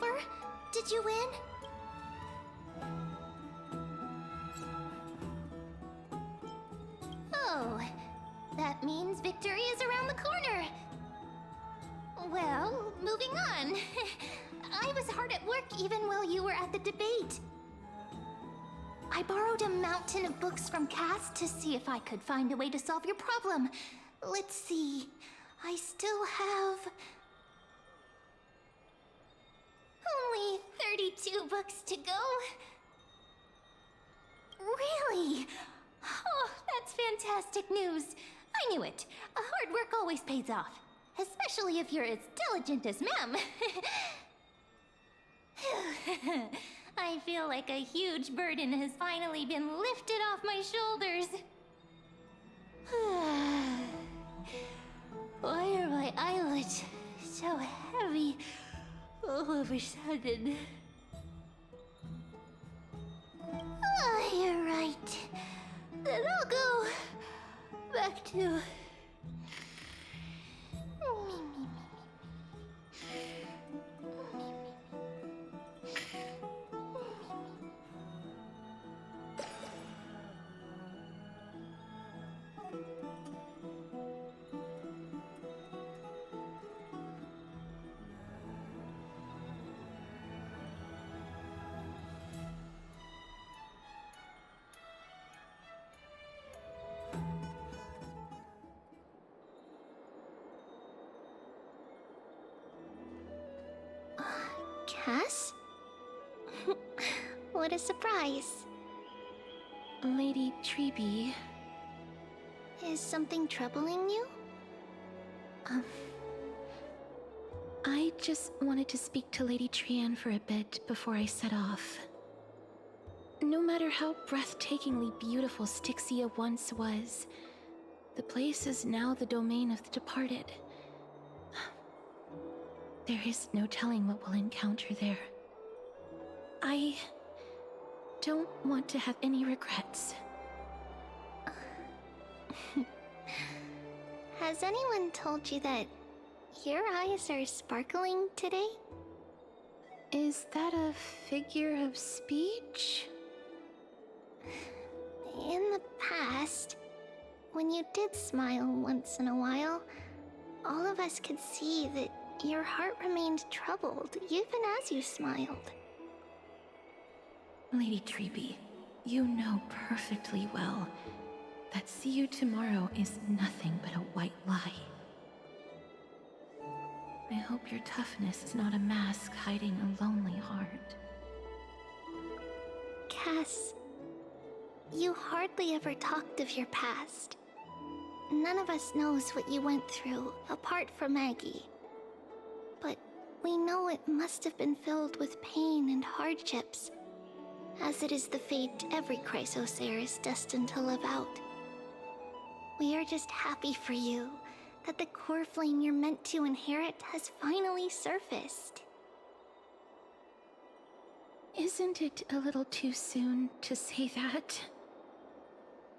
over? Did you win? Oh, that means victory is around the corner. Well, moving on. I was hard at work even while you were at the debate. I borrowed a mountain of books from Cass to see if I could find a way to solve your problem. Let's see. I still have only 32 books to go. Really? Oh, that's fantastic news. I knew it. Hard work always pays off. Especially if you're as diligent as Ma'am. I feel like a huge burden has finally been lifted off my shoulders. Why are my eyelids so heavy all of a sudden? Oh, you're right. Then I'll go back to... Cass? What a surprise. Lady Tribbie. Is something troubling you? I just wanted to speak to Lady Trian for a bit before I set off. No matter how breathtakingly beautiful Styxia once was, the place is now the domain of the departed. There is no telling what we'll encounter there. I don't want to have any regrets. Has anyone told you that your eyes are sparkling today? Is that a figure of speech? In the past, when you did smile once in a while, all of us could see that your heart remained troubled even as you smiled. Lady Tribbie, you know perfectly well that see you tomorrow is nothing but a white lie. I hope your toughness is not a mask hiding a lonely heart. Cass, you hardly ever talked of your past. None of us knows what you went through, apart from Maggie. But we know it must have been filled with pain and hardships, as it is the fate every Chrysosaur is destined to live out. We are just happy for you that the core flame you're meant to inherit has finally surfaced. Isn't it a little too soon to say that?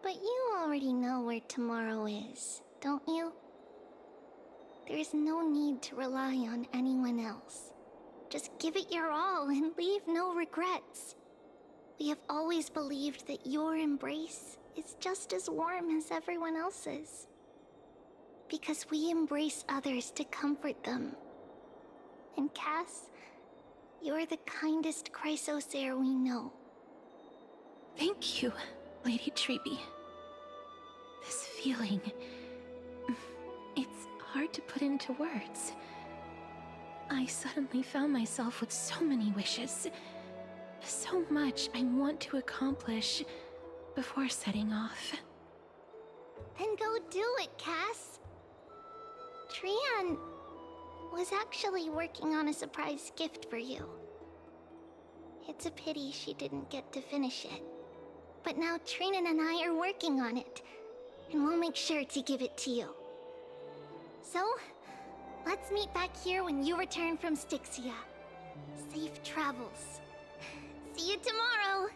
But you already know where tomorrow is, don't you? There is no need to rely on anyone else. Just give it your all and leave no regrets. We have always believed that your embrace is just as warm as everyone else's. Because we embrace others to comfort them. And Cass, you're the kindest Chrysosaur we know. Thank you, Lady Tribbie. This feeling... it's hard to put into words. I suddenly found myself with so many wishes. So much I want to accomplish before setting off. Then go do it, Cass. Trian was actually working on a surprise gift for you. It's a pity she didn't get to finish it. But now Trinan and I are working on it, and we'll make sure to give it to you. So, let's meet back here when you return from Styxia. Safe travels. See you tomorrow!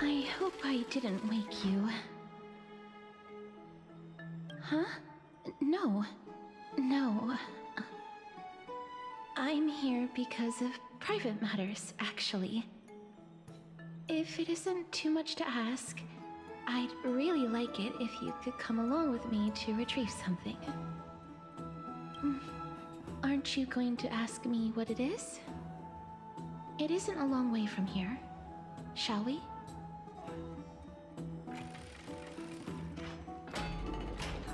I hope I didn't wake you. Huh? No. No. I'm here because of private matters, actually. If it isn't too much to ask, I'd really like it if you could come along with me to retrieve something. Aren't you going to ask me what it is? It isn't a long way from here. Shall we?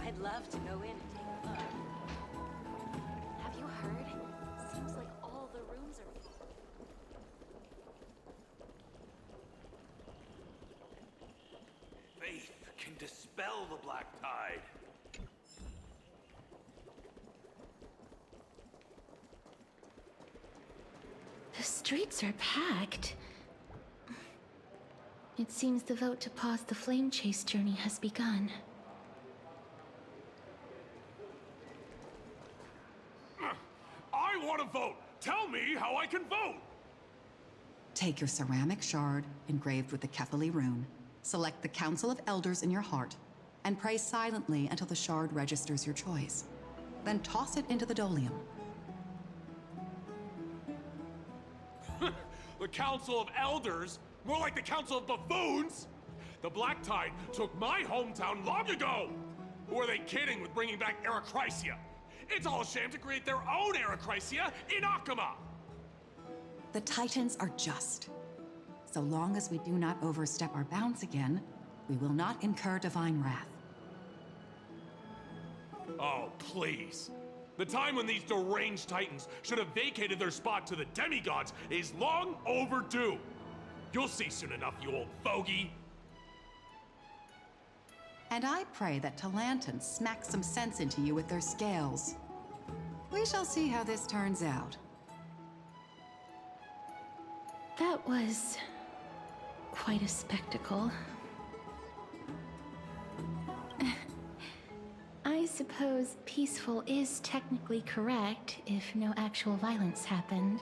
I'd love to go in and take a look. Have you heard? Seems like all the rooms are full. Faith can dispel the black tide. The streets are packed. It seems the vote to pause the flame chase journey has begun. I want to vote! Tell me how I can vote! Take your ceramic shard, engraved with the Kephili rune, select the Council of Elders in your heart, and pray silently until the shard registers your choice. Then toss it into the Dolium. The Council of Elders? More like the Council of Buffoons! The Black Tide took my hometown long ago! Who are they kidding with bringing back Erechrysia? It's all a sham to create their own Erechrysia in Akama! The Titans are just. So long as we do not overstep our bounds again, we will not incur divine wrath. Oh, please. The time when these deranged Titans should have vacated their spot to the demigods is long overdue. You'll see soon enough, you old fogey. And I pray that Talanton smacks some sense into you with their scales. We shall see how this turns out. That was quite a spectacle. I suppose peaceful is technically correct if no actual violence happened.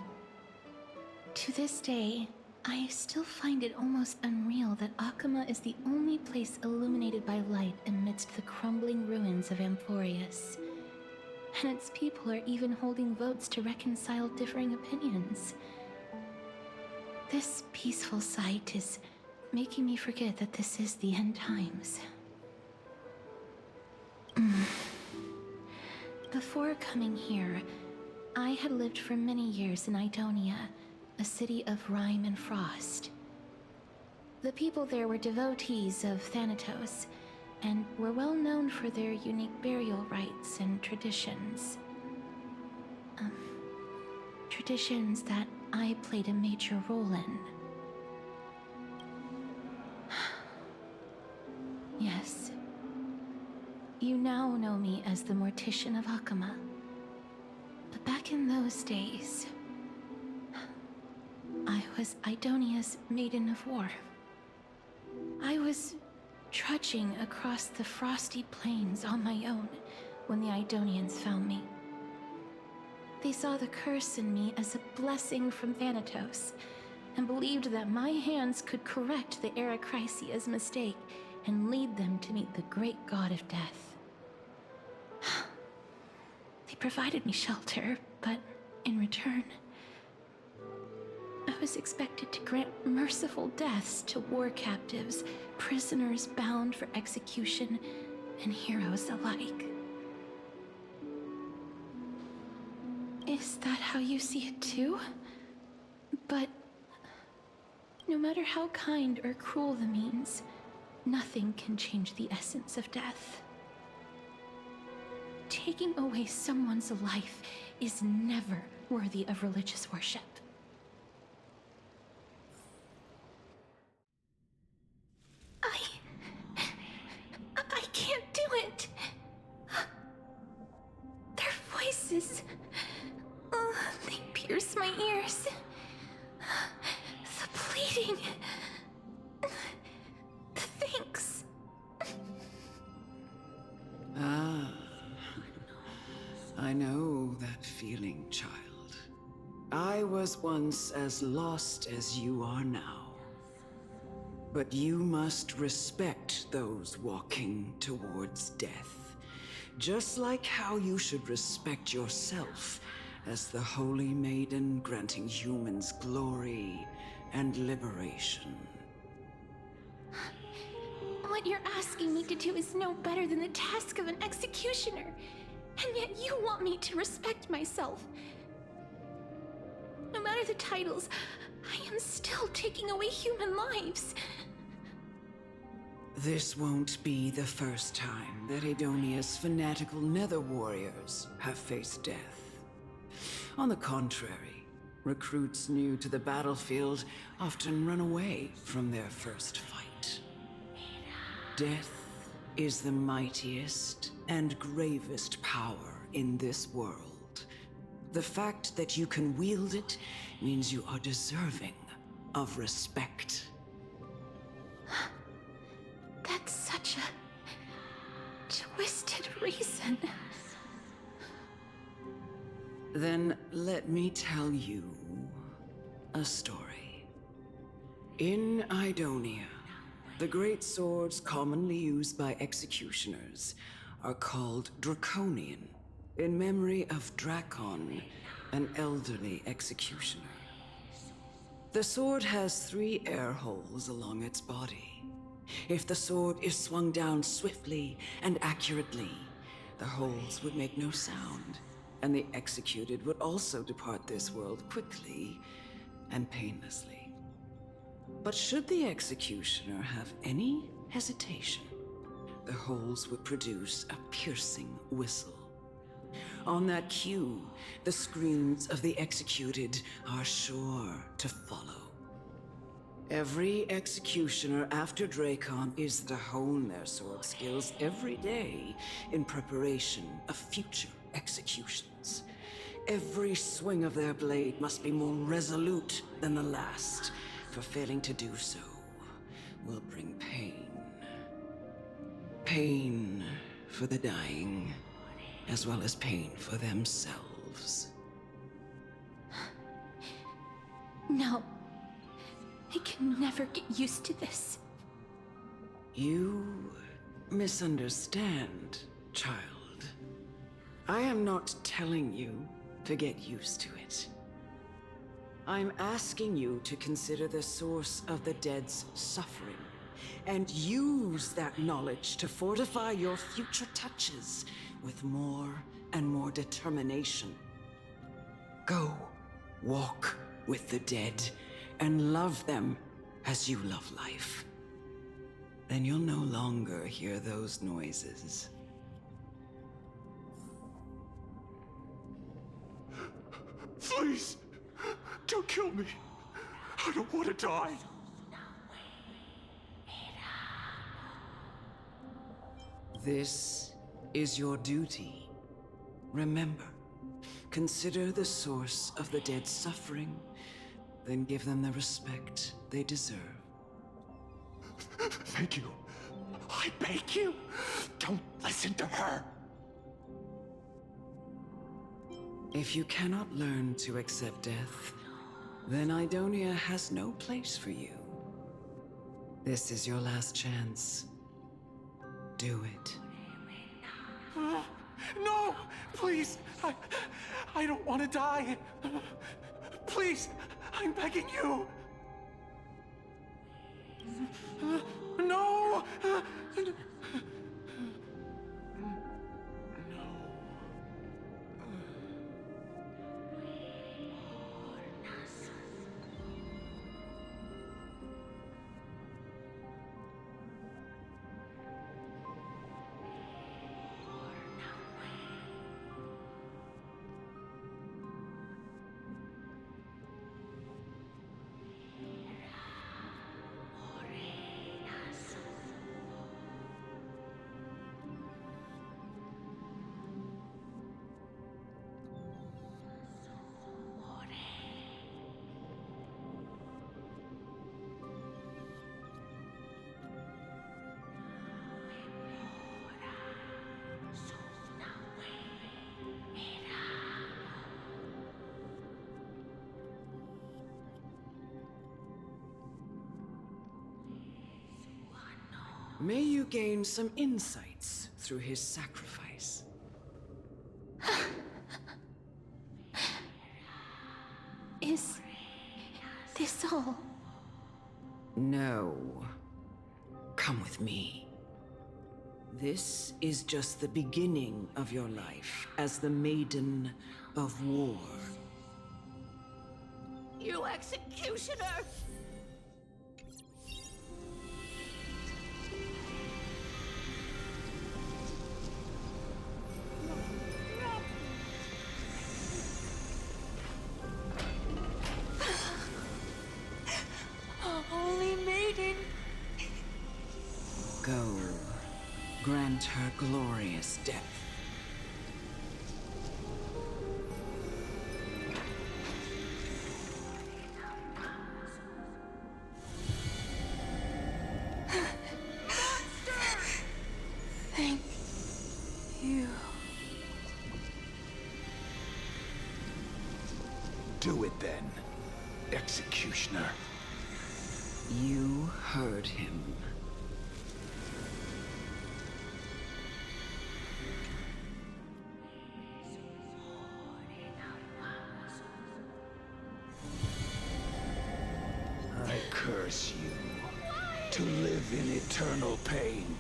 To this day, I still find it almost unreal that Akama is the only place illuminated by light amidst the crumbling ruins of Amphorius. And its people are even holding votes to reconcile differing opinions. This peaceful sight is making me forget that this is the end times. Before coming here, I had lived for many years in Idonia, a city of rime and frost. The people there were devotees of Thanatos, and were well known for their unique burial rites and traditions. Traditions that I played a major role in. Yes. You now know me as the Mortician of Akama. But back in those days, I was Idonia's Maiden of War. I was trudging across the frosty plains on my own when the Idonians found me. They saw the curse in me as a blessing from Thanatos, and believed that my hands could correct the Erechrysia's mistake and lead them to meet the great god of death. They provided me shelter, but in return, I was expected to grant merciful deaths to war captives, prisoners bound for execution, and heroes alike. Is that how you see it too? But no matter how kind or cruel the means, nothing can change the essence of death. Taking away someone's life is never worthy of religious worship. I can't do it. Their voices, they pierce my ears. The pleading, the thanks. Ah, I know that feeling, child. I was once as lost as you are now. But you must respect those walking towards death. Just like how you should respect yourself as the Holy Maiden granting humans glory and liberation. What you're asking me to do is no better than the task of an executioner. And yet you want me to respect myself. No matter the titles, I am still taking away human lives. This won't be the first time that Edonia's fanatical nether warriors have faced death. On the contrary, recruits new to the battlefield often run away from their first fight. Death is the mightiest and gravest power in this world. The fact that you can wield it means you are deserving of respect. That's such a twisted reason. Then let me tell you a story. In Idonia, the great swords commonly used by executioners are called Draconian, in memory of Drakon, an elderly executioner. The sword has 3 air holes along its body. If the sword is swung down swiftly and accurately, the holes would make no sound, and the executed would also depart this world quickly and painlessly. But should the executioner have any hesitation, the holes would produce a piercing whistle. On that cue, the screams of the executed are sure to follow. Every executioner after Drakon is to hone their sword skills every day in preparation of future executions. Every swing of their blade must be more resolute than the last, for failing to do so will bring pain. Pain for the dying, as well as pain for themselves. No. I can never get used to this. You misunderstand, child. I am not telling you to get used to it. I'm asking you to consider the source of the dead's suffering, and use that knowledge to fortify your future touches with more and more determination. Go, walk with the dead, and love them as you love life. Then you'll no longer hear those noises. Please, don't kill me. I don't want to die. This is your duty. Remember, consider the source of the dead's suffering, then give them the respect they deserve. Thank you. I beg you, don't listen to her. If you cannot learn to accept death, then Idonia has no place for you. This is your last chance. Do it. No, please, I don't want to die. Please, I'm begging you. No. May you gain some insights through his sacrifice. Is this all? No. Come with me. This is just the beginning of your life as the Maiden of War. You executioner! Holy Maiden! Go. Grant her glorious death. Thank you. Do it then, executioner. You heard him. I curse you to live in eternal pain.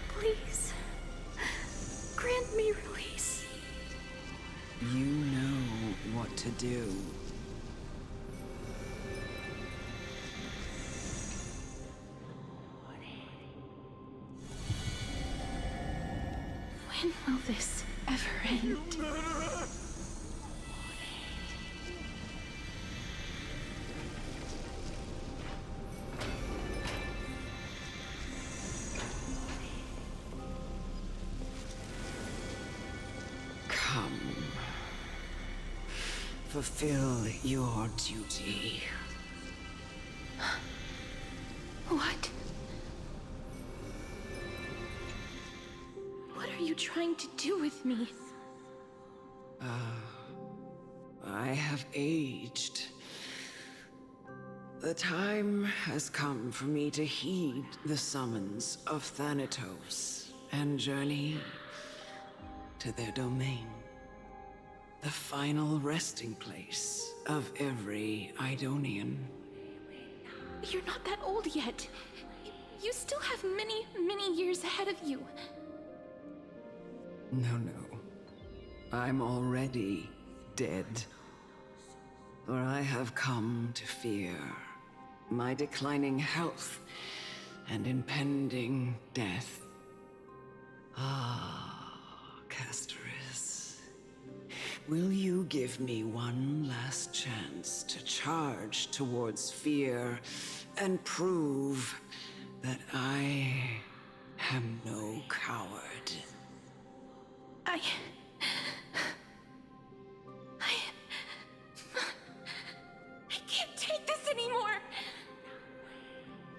Please, grant me release. You know what to do. When will this ever end? Come. Fulfill your duty. What? What are you trying to do with me? I have aged. The time has come for me to heed the summons of Thanatos and journey to their domain. The final resting place of every Idonian. You're not that old yet. You still have many, many years ahead of you. No. I'm already dead. For I have come to fear my declining health and impending death. Ah, castorice. Will you give me one last chance to charge towards fear and prove that I am no coward? I can't take this anymore!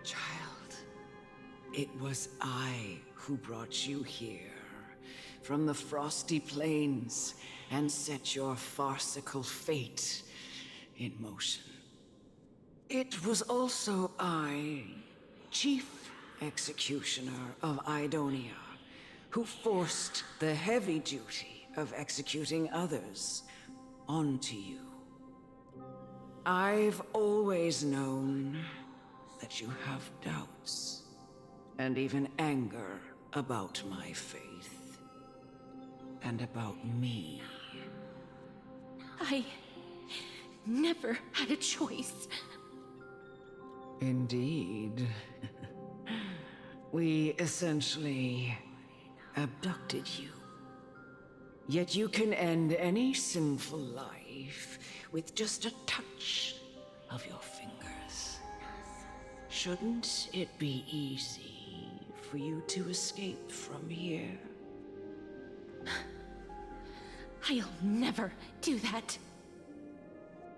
Child, it was I who brought you here from the frosty plains and set your farcical fate in motion. It was also I, Chief Executioner of Idonia, who forced the heavy duty of executing others onto you. I've always known that you have doubts and even anger about my faith and about me. I never had a choice. Indeed. We essentially abducted you. Yet you can end any sinful life with just a touch of your fingers. Shouldn't it be easy for you to escape from here? I'll never do that.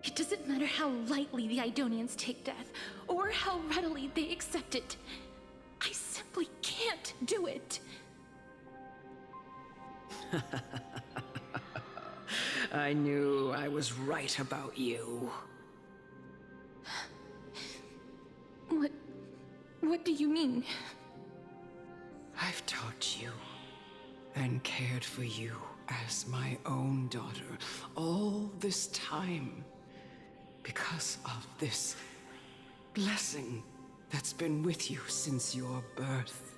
It doesn't matter how lightly the Idonians take death, or how readily they accept it. I simply can't do it. I knew I was right about you. What do you mean? I've taught you and cared for you as my own daughter all this time because of this blessing that's been with you since your birth.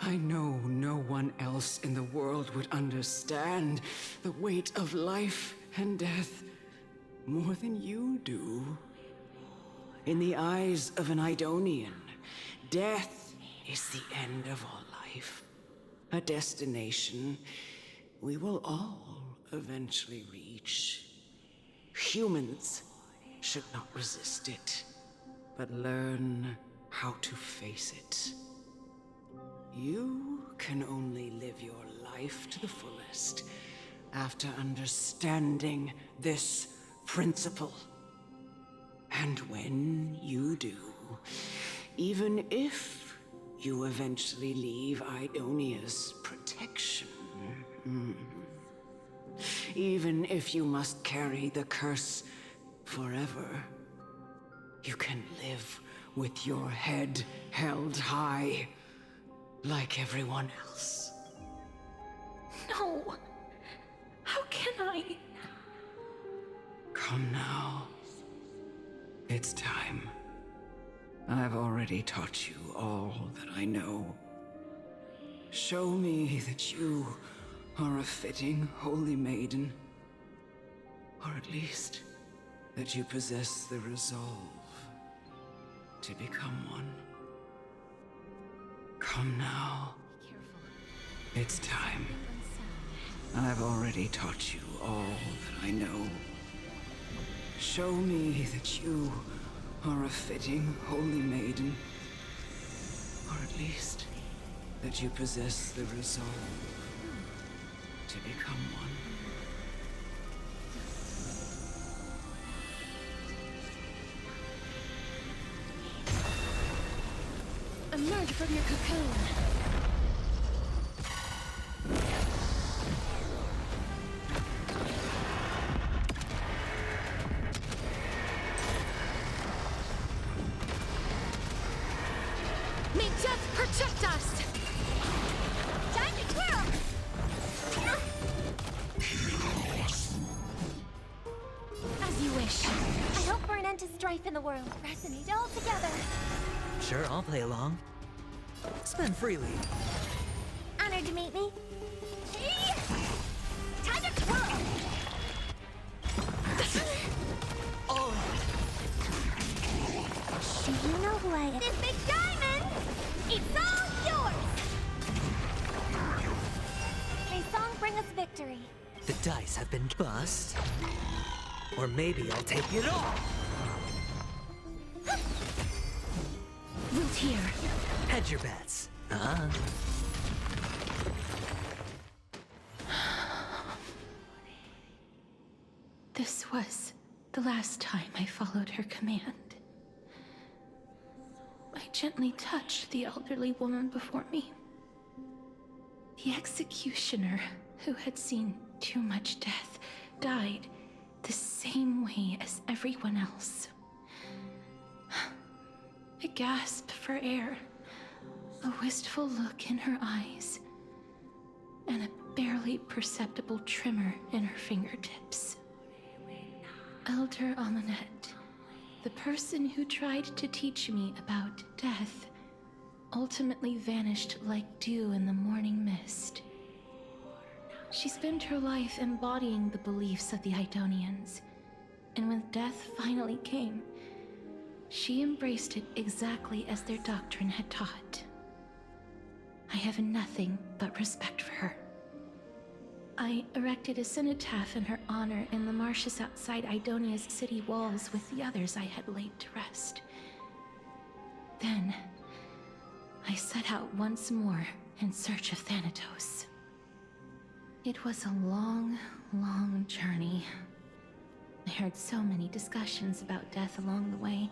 I know no one else in the world would understand the weight of life and death more than you do. In the eyes of an Idonian, death is the end of all life. A destination we will all eventually reach. Humans should not resist it, but learn how to face it. You can only live your life to the fullest after understanding this principle. And when you do, even if you eventually leave Idonia's protection, even if you must carry the curse forever, you can live with your head held high, like everyone else. No! How can I? Come now. It's time. I've already taught you all that I know. Show me that you are a fitting holy maiden. Or at least, that you possess the resolve to become one. Come now. It's time. I've already taught you all that I know. Show me that you are a fitting holy maiden. Or at least, that you possess the resolve to become one. Emerge from your cocoon. May death protect us! Time to twirl! As you wish. I hope for an end to strife in the world. Resonate all together. Sure, I'll play along. Spend freely. Honored to meet me. Time to twirl! Oh! Do you know who I am? This big diamond! It's all yours! May song bring us victory. The dice have been bust. Or maybe I'll take it all. Root here. Hedge your bets. Uh-huh. This was the last time I followed her command. I gently touched the elderly woman before me. The executioner, who had seen too much death, died the same way as everyone else. A gasp for air, a wistful look in her eyes, and a barely perceptible tremor in her fingertips. Elder Amunet, the person who tried to teach me about death, ultimately vanished like dew in the morning mist. She spent her life embodying the beliefs of the Idonians, and when death finally came, she embraced it exactly as their doctrine had taught. I have nothing but respect for her. I erected a cenotaph in her honor in the marshes outside Idonia's city walls with the others I had laid to rest. Then, I set out once more in search of Thanatos. It was a long, long journey. I heard so many discussions about death along the way.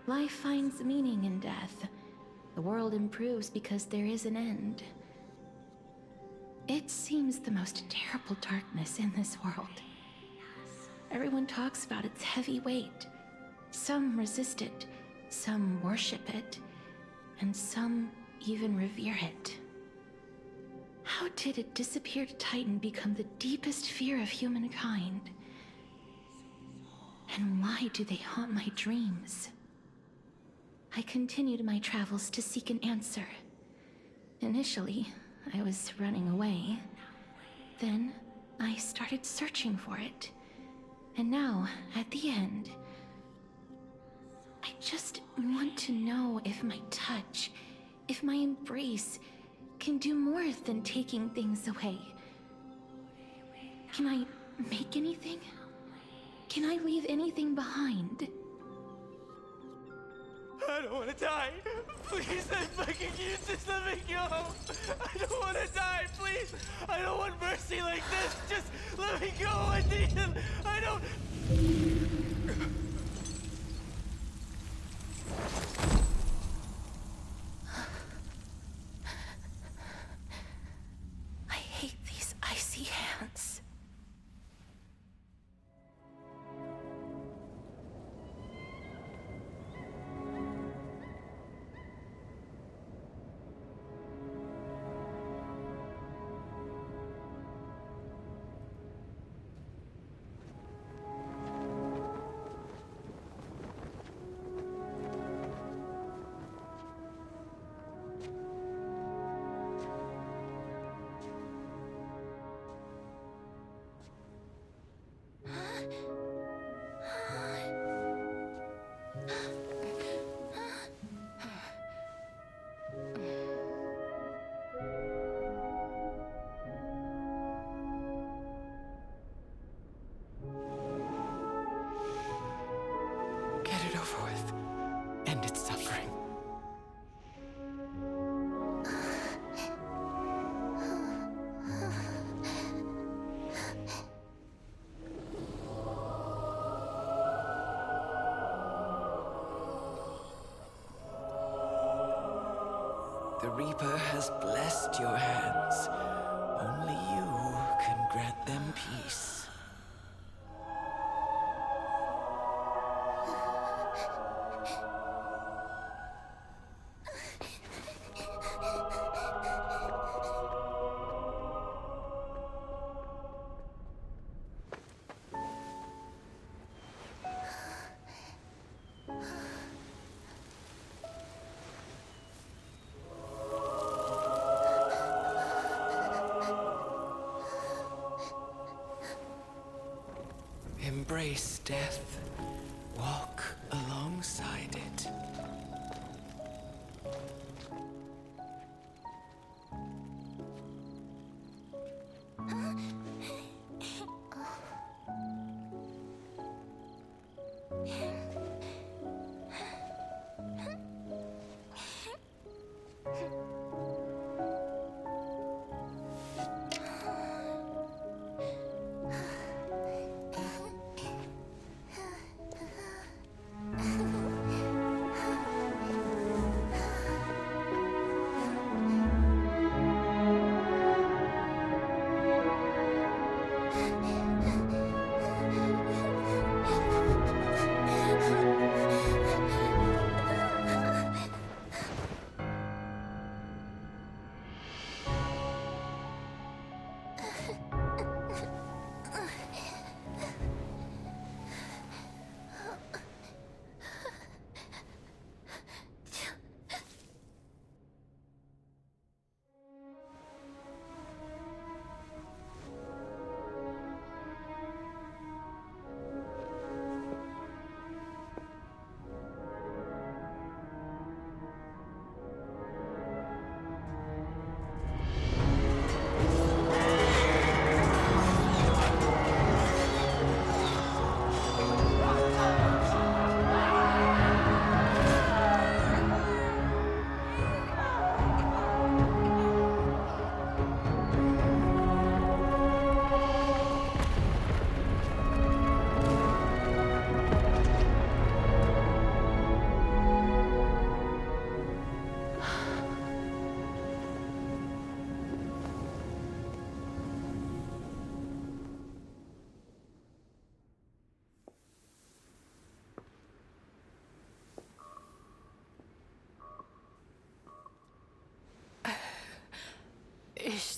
Life finds meaning in death. The world improves because there is an end. It seems the most terrible darkness in this world. Everyone talks about its heavy weight. Some resist it, Some worship it, and some even revere it. How did a disappeared titan become the deepest fear of humankind? And why do they haunt my dreams? I continued my travels to seek an answer. Initially, I was running away. Then, I started searching for it. And now, at the end, I just want to know if my touch, if my embrace, can do more than taking things away. Can I make anything? Can I leave anything behind? I don't want to die. Please, I fucking you, just let me go. I don't want to die, please. I don't want mercy like this. Just let me go. I need him. I don't... I hate these icy hands. Get it over with. End its suffering. The Reaper has blessed your hands. Only you can grant them peace. Embrace death. Walk alongside it.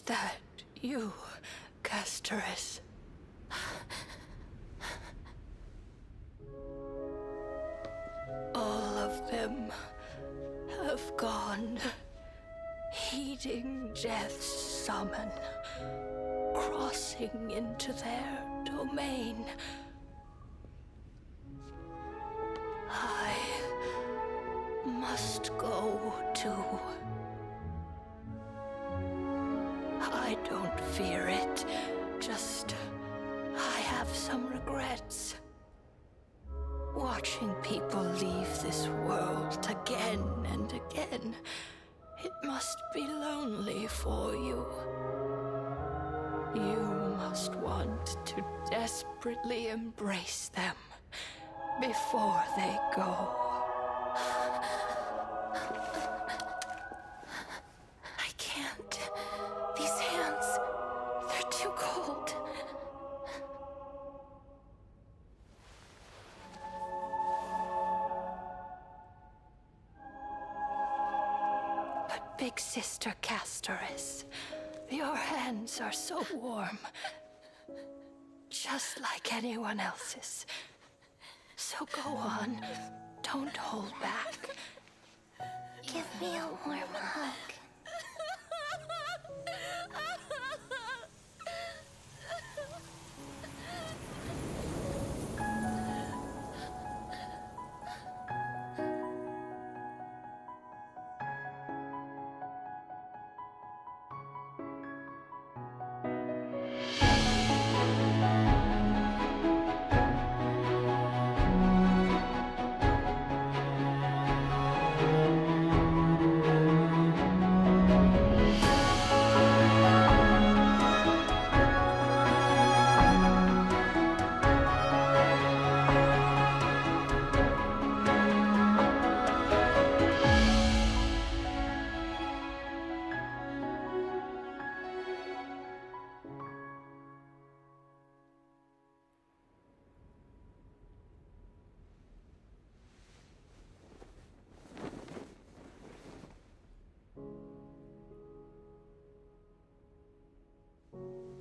that you, Castorice? All of them have gone, heeding death's summon, crossing into their domain. I must go too. I don't fear it, just I have some regrets. Watching people leave this world again and again, it must be lonely for you. You must want to desperately embrace them before they go. I can't. These hands, they're too cold. But Big Sister Castorice, your hands are so warm. Just like anyone else's. So go on. Don't hold back. Give me a warm hug.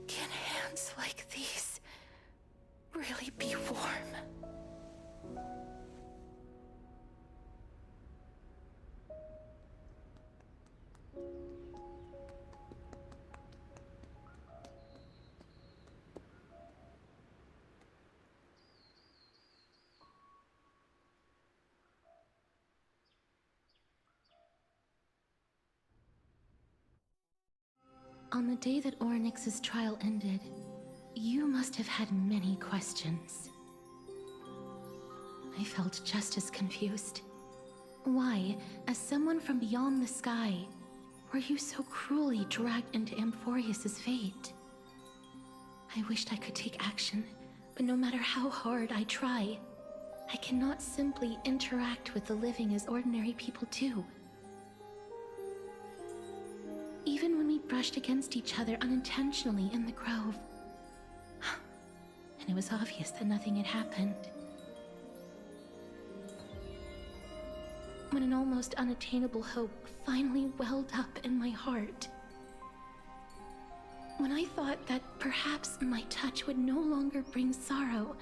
Can hands like these really be warm? On the day that Oryx's trial ended, you must have had many questions. I felt just as confused. Why, as someone from beyond the sky, were you so cruelly dragged into Amphorius's fate? I wished I could take action, but no matter how hard I try, I cannot simply interact with the living as ordinary people do. Even when we brushed against each other unintentionally in the grove, and it was obvious that nothing had happened. When an almost unattainable hope finally welled up in my heart. When I thought that perhaps my touch would no longer bring sorrow,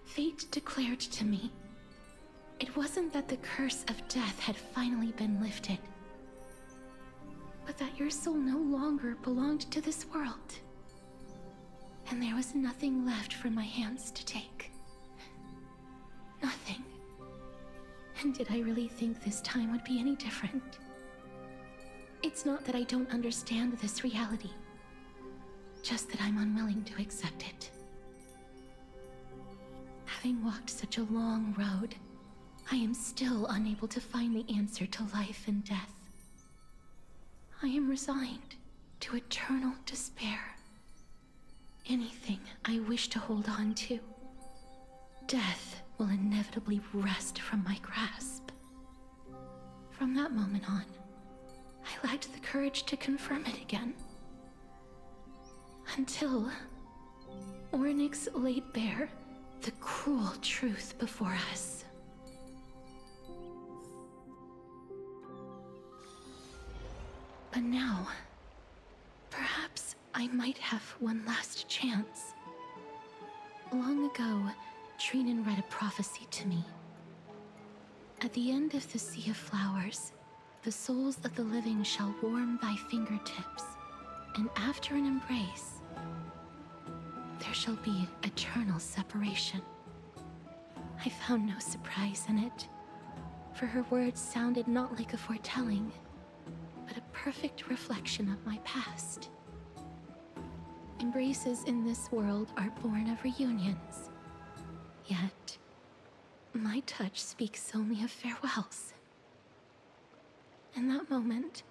fate declared to me, it wasn't that the curse of death had finally been lifted, but that your soul no longer belonged to this world. And there was nothing left for my hands to take. Nothing. And did I really think this time would be any different? It's not that I don't understand this reality, just that I'm unwilling to accept it. Having walked such a long road, I am still unable to find the answer to life and death. I am resigned to eternal despair. Anything I wish to hold on to, death will inevitably wrest from my grasp. From that moment on, I lacked the courage to confirm it again. Until Oryx laid bare the cruel truth before us. But now, perhaps I might have one last chance. Long ago, Trinan read a prophecy to me. At the end of the Sea of Flowers, the souls of the living shall warm thy fingertips, and after an embrace, there shall be eternal separation. I found no surprise in it, for her words sounded not like a foretelling, but a perfect reflection of my past. Embraces in this world are born of reunions, yet my touch speaks only of farewells. In that moment,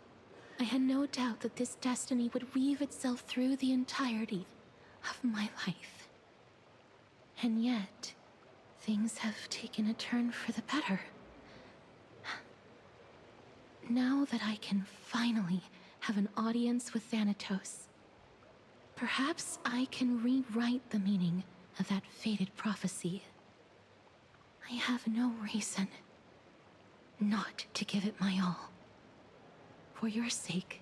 I had no doubt that this destiny would weave itself through the entirety of my life. And yet, things have taken a turn for the better. Now that I can finally have an audience with Thanatos, perhaps I can rewrite the meaning of that fated prophecy. I have no reason not to give it my all. For your sake,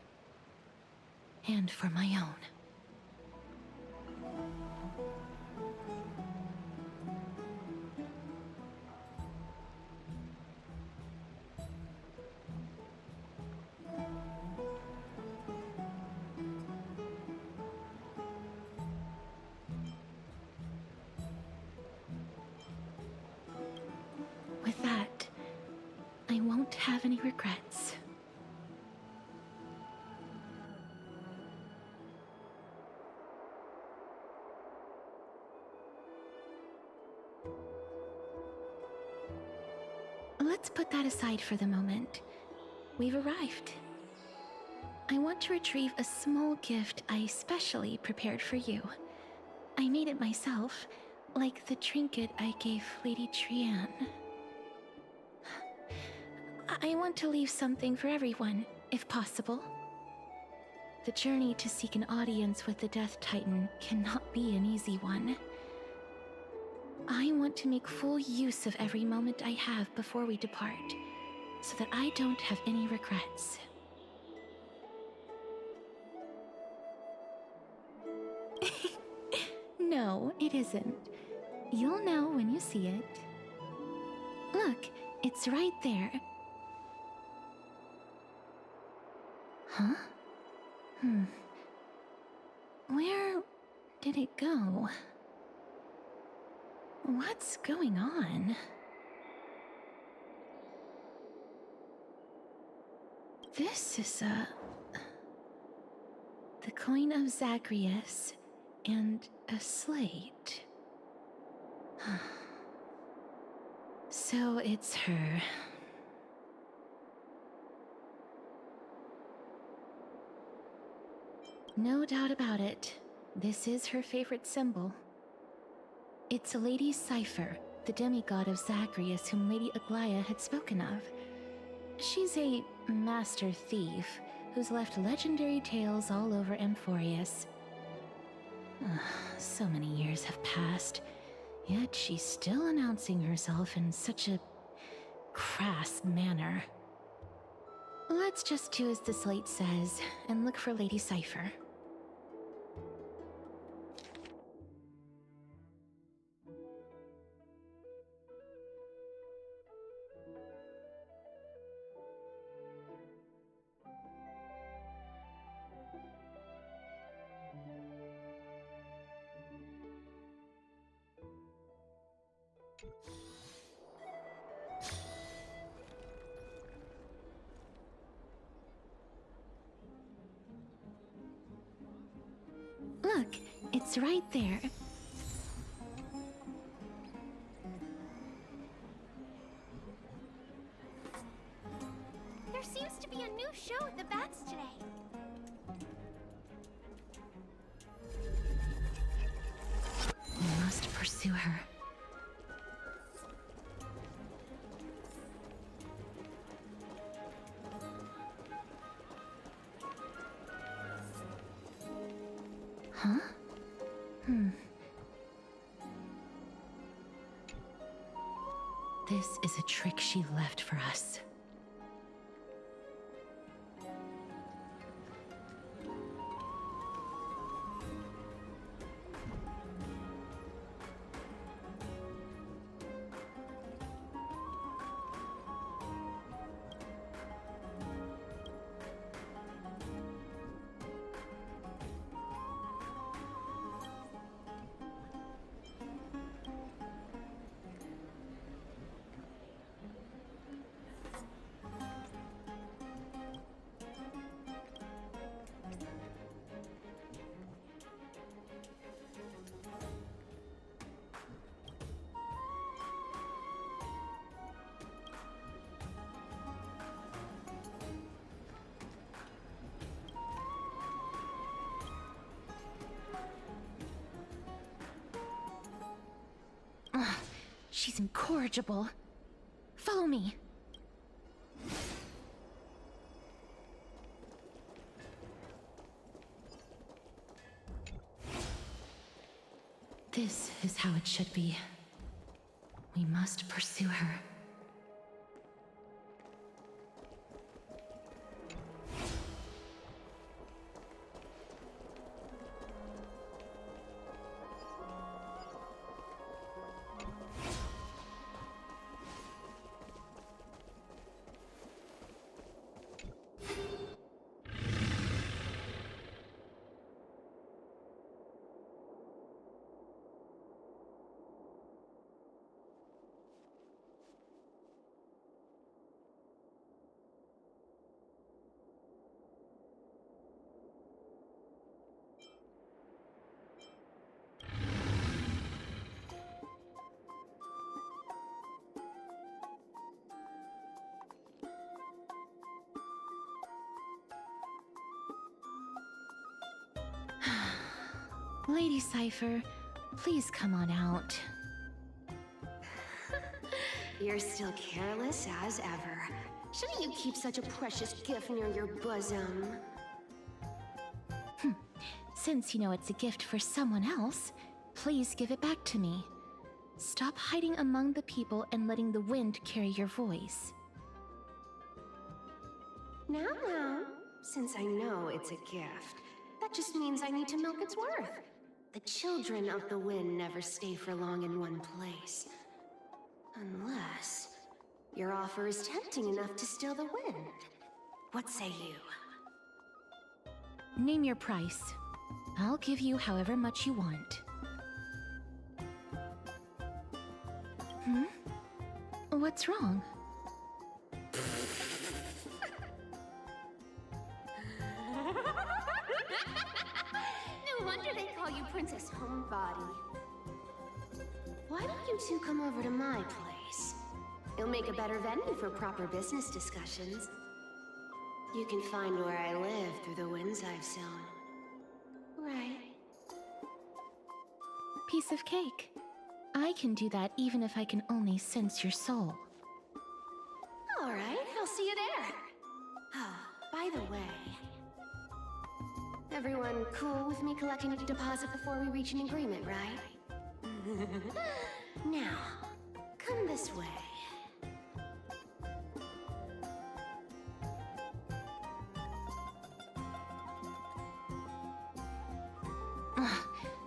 and for my own. With that, I won't have any regrets. Let's put that aside for the moment. We've arrived. I want to retrieve a small gift I specially prepared for you. I made it myself, like the trinket I gave Lady Trian. I want to leave something for everyone, if possible. The journey to seek an audience with the Death Titan cannot be an easy one. I want to make full use of every moment I have before we depart, so that I don't have any regrets. No, it isn't. You'll know when you see it. Look, it's right there. Huh? Where did it go? What's going on? This is the coin of Zagreus and a slate. So it's her. No doubt about it. This is her favorite symbol. It's Lady Cypher, the demigod of Zagreus whom Lady Aglaia had spoken of. She's a master thief who's left legendary tales all over Amphorius. So many years have passed, yet she's still announcing herself in such a crass manner. Let's just do as the slate says and look for Lady Cypher. Look, it's right there. There seems to be a new show at the bats today. We must pursue her. Huh? This is a trick she left for us. She's incorrigible. Follow me. This is how it should be. We must pursue her. Lady Cypher, please come on out. You're still careless as ever. Shouldn't you keep such a precious gift near your bosom? Since you know it's a gift for someone else, please give it back to me. Stop hiding among the people and letting the wind carry your voice. Now, since I know it's a gift, that just means I need to milk its worth. The children of the wind never stay for long in one place. Unless your offer is tempting enough to steal the wind. What say you? Name your price. I'll give you however much you want. What's wrong? No wonder they call you Princess Homebody. Why don't you two come over to my place? It'll make a better venue for proper business discussions. You can find where I live through the winds I've sown. Right. Piece of cake. I can do that even if I can only sense your soul. All right, I'll see you there. Oh, by the way, everyone cool with me collecting a deposit before we reach an agreement, right? Now, come this way.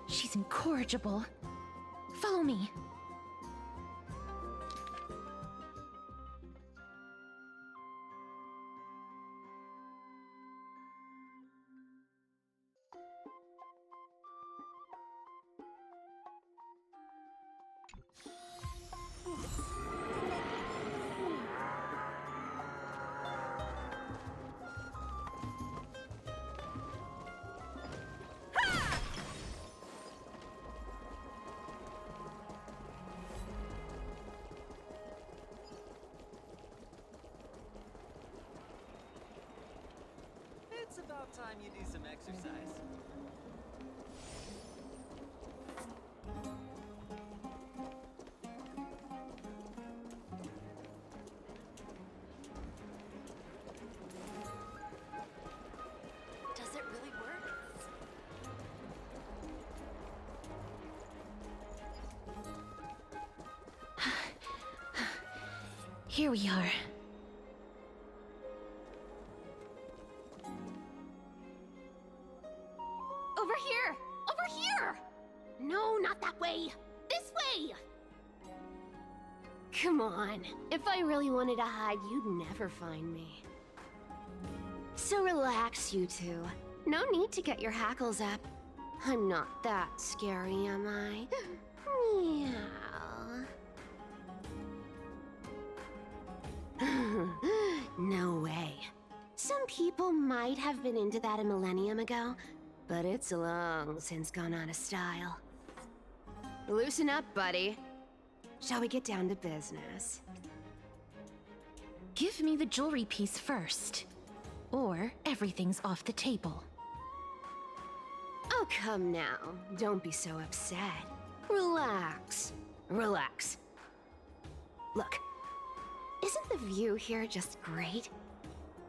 She's incorrigible. Follow me. It's about time you do some exercise. Does it really work? Here we are. Over here! Over here! No, not that way! This way! Come on. If I really wanted to hide, you'd never find me. So relax, you two. No need to get your hackles up. I'm not that scary, am I? Meow. No way. Some people might have been into that a millennium ago, but it's long since gone out of style. Loosen up, buddy. Shall we get down to business? Give me the jewelry piece first, or everything's off the table. Oh, come now. Don't be so upset. Relax. Relax. Look, isn't the view here just great?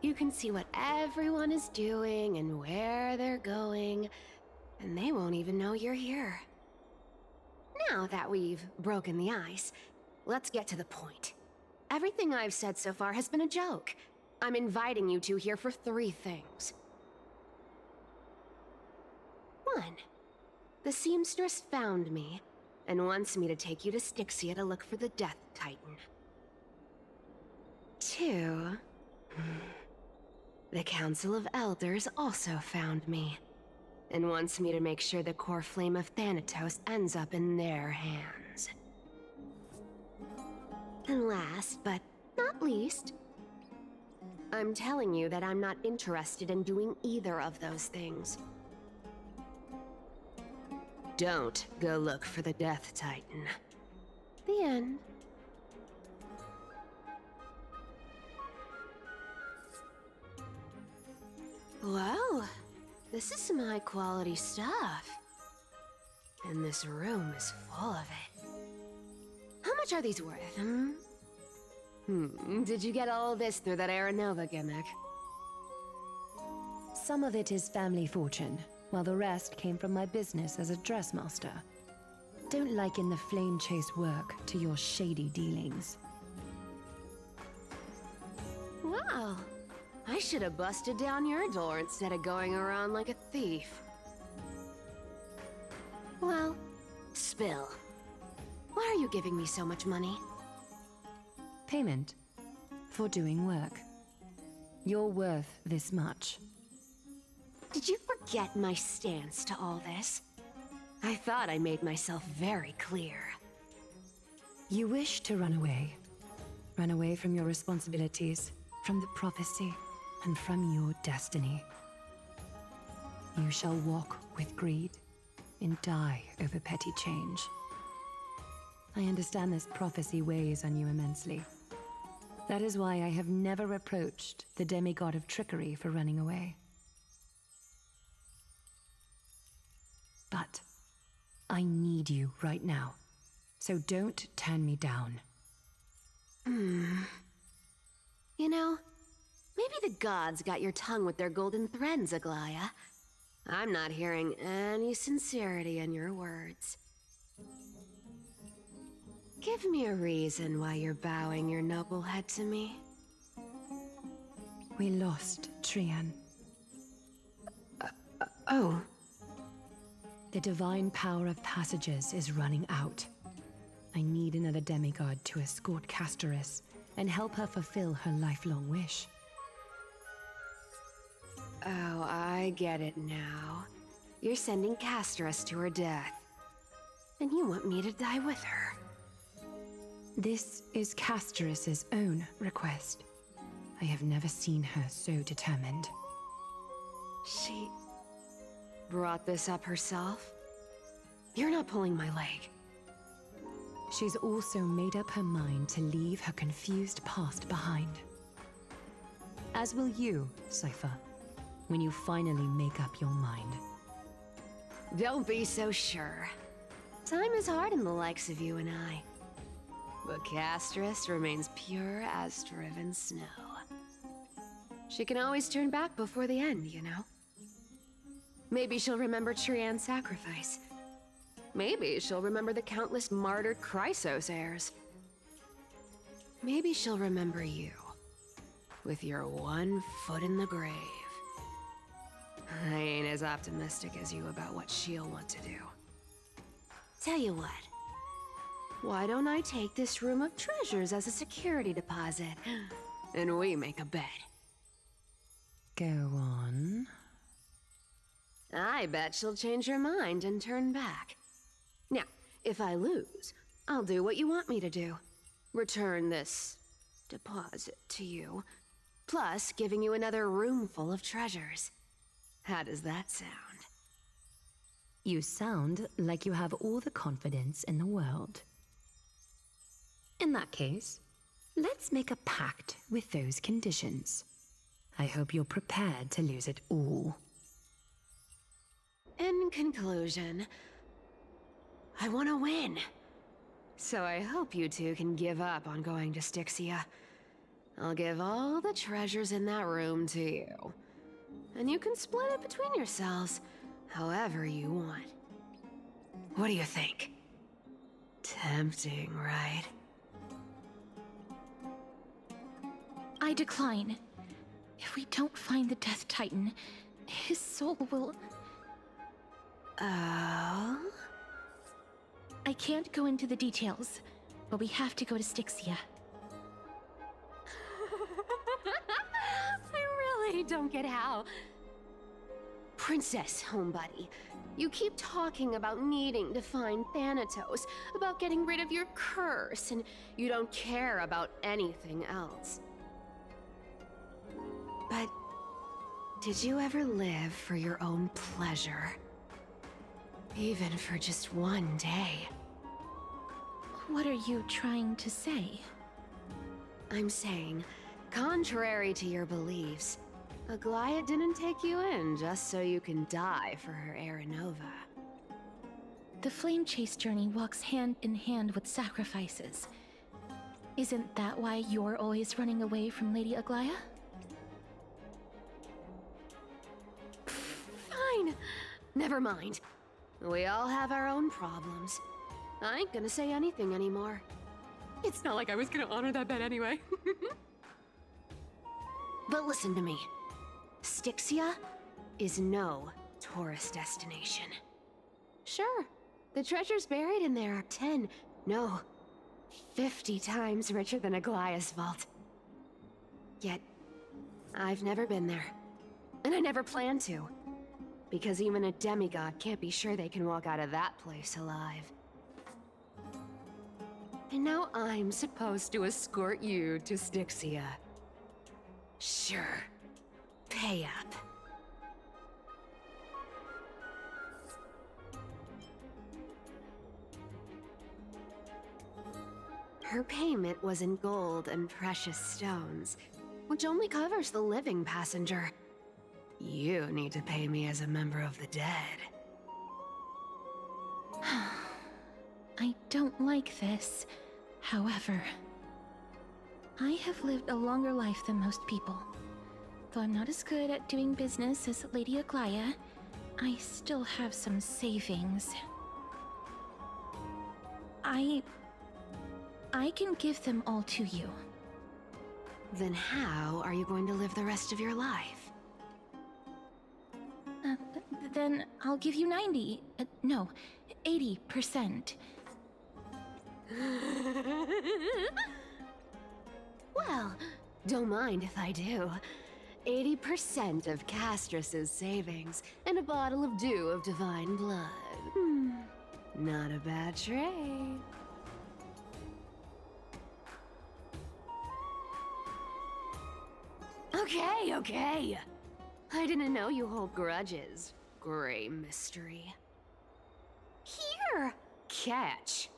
You can see what everyone is doing and where they're going, and they won't even know you're here. Now that we've broken the ice, let's get to the point. Everything I've said so far has been a joke. I'm inviting you two here for 3 things. 1. The seamstress found me and wants me to take you to Styxia to look for the Death Titan. 2. The Council of Elders also found me and wants me to make sure the core flame of Thanatos ends up in their hands. And last, but not least, I'm telling you that I'm not interested in doing either of those things. Don't go look for the Death Titan. The end. Well, this is some high-quality stuff. And this room is full of it. How much are these worth, Did you get all this through that Aranova gimmick? Some of it is family fortune, while the rest came from my business as a dressmaster. Don't liken the flame chase work to your shady dealings. Wow. I should have busted down your door instead of going around like a thief. Well, spill. Why are you giving me so much money? Payment for doing work. You're worth this much. Did you forget my stance to all this? I thought I made myself very clear. You wish to run away. Run away from your responsibilities, from the prophecy, and from your destiny. You shall walk with greed and die over petty change. I understand this prophecy weighs on you immensely. That is why I have never reproached the demigod of trickery for running away. But I need you right now, so don't turn me down. You know, maybe the gods got your tongue with their golden threads, Aglaya. I'm not hearing any sincerity in your words. Give me a reason why you're bowing your noble head to me. We lost Trian. Oh. The divine power of passages is running out. I need another demigod to escort Castorice and help her fulfill her lifelong wish. Oh, I get it now. You're sending Castorice to her death. And you want me to die with her. This is Castorice's own request. I have never seen her so determined. She brought this up herself? You're not pulling my leg. She's also made up her mind to leave her confused past behind. As will you, Cypher, when you finally make up your mind. Don't be so sure. Time is hard in the likes of you and I. But Castorice remains pure as driven snow. She can always turn back before the end, you know? Maybe she'll remember Trian's sacrifice. Maybe she'll remember the countless martyred Chrysos heirs. Maybe she'll remember you, with your one foot in the grave. I ain't as optimistic as you about what she'll want to do. Tell you what, why don't I take this room of treasures as a security deposit, and we make a bet? Go on. I bet she'll change her mind and turn back. Now, if I lose, I'll do what you want me to do. Return this deposit to you, plus giving you another room full of treasures. How does that sound? You sound like you have all the confidence in the world. In that case, let's make a pact with those conditions. I hope you're prepared to lose it all. In conclusion, I want to win. So I hope you two can give up on going to Styxia. I'll give all the treasures in that room to you. And you can split it between yourselves, however you want. What do you think? Tempting, right? I decline. If we don't find the Death Titan, his soul will... Oh? I can't go into the details, but we have to go to Styxia. I really don't get how. Princess, homebuddy, you keep talking about needing to find Thanatos, about getting rid of your curse, and you don't care about anything else. But did you ever live for your own pleasure? Even for just one day? What are you trying to say? I'm saying, contrary to your beliefs, Aglaia didn't take you in just so you can die for her Aranova. The flame chase journey walks hand in hand with sacrifices. Isn't that why you're always running away from Lady Aglaia? Fine. Never mind. We all have our own problems. I ain't gonna say anything anymore. It's not like I was gonna honor that bet anyway. But listen to me. Styxia is no tourist destination. Sure, the treasures buried in there are 10, no, 50 times richer than Aglaia's vault. Yet, I've never been there. And I never plan to. Because even a demigod can't be sure they can walk out of that place alive. And now I'm supposed to escort you to Styxia. Sure. Pay up. Her payment was in gold and precious stones, which only covers the living passenger. You need to pay me as a member of the dead. I don't like this. However, I have lived a longer life than most people. Though I'm not as good at doing business as Lady Aglaia, I still have some savings. I can give them all to you. Then how are you going to live the rest of your life? Then I'll give you 90. No, 80%. Well, don't mind if I do. 80% of Castorice's savings and a bottle of dew of divine blood. Not a bad trade. Okay. I didn't know you hold grudges, Gray Mystery. Here! Catch.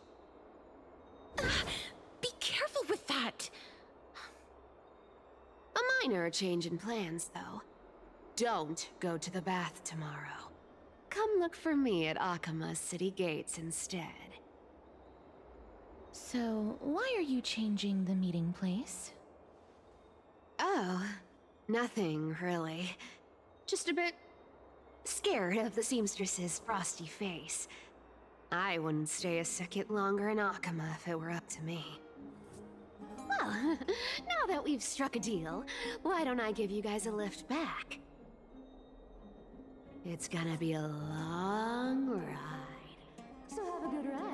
Be careful with that! A minor change in plans, though. Don't go to the bath tomorrow. Come look for me at Akama's city gates instead. So, why are you changing the meeting place? Oh, nothing really. Just a bit scared of the seamstress's frosty face. I wouldn't stay a second longer in Akama if it were up to me. Well, now that we've struck a deal, why don't I give you guys a lift back? It's gonna be a long ride, so have a good rest.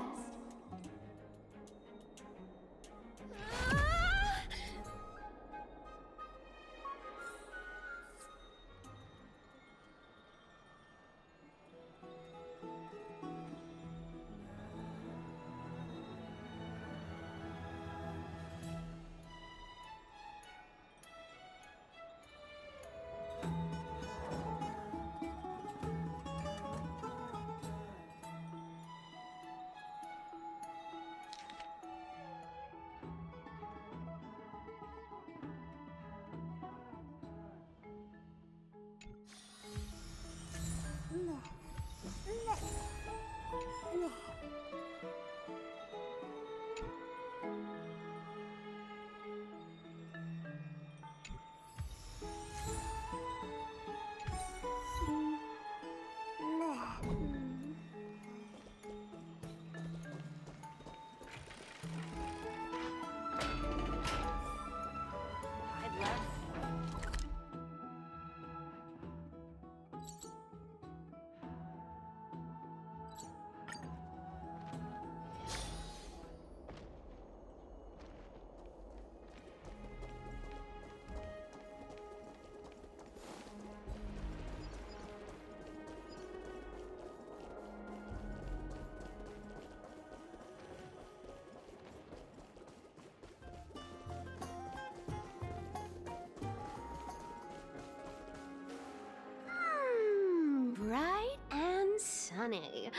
sunny.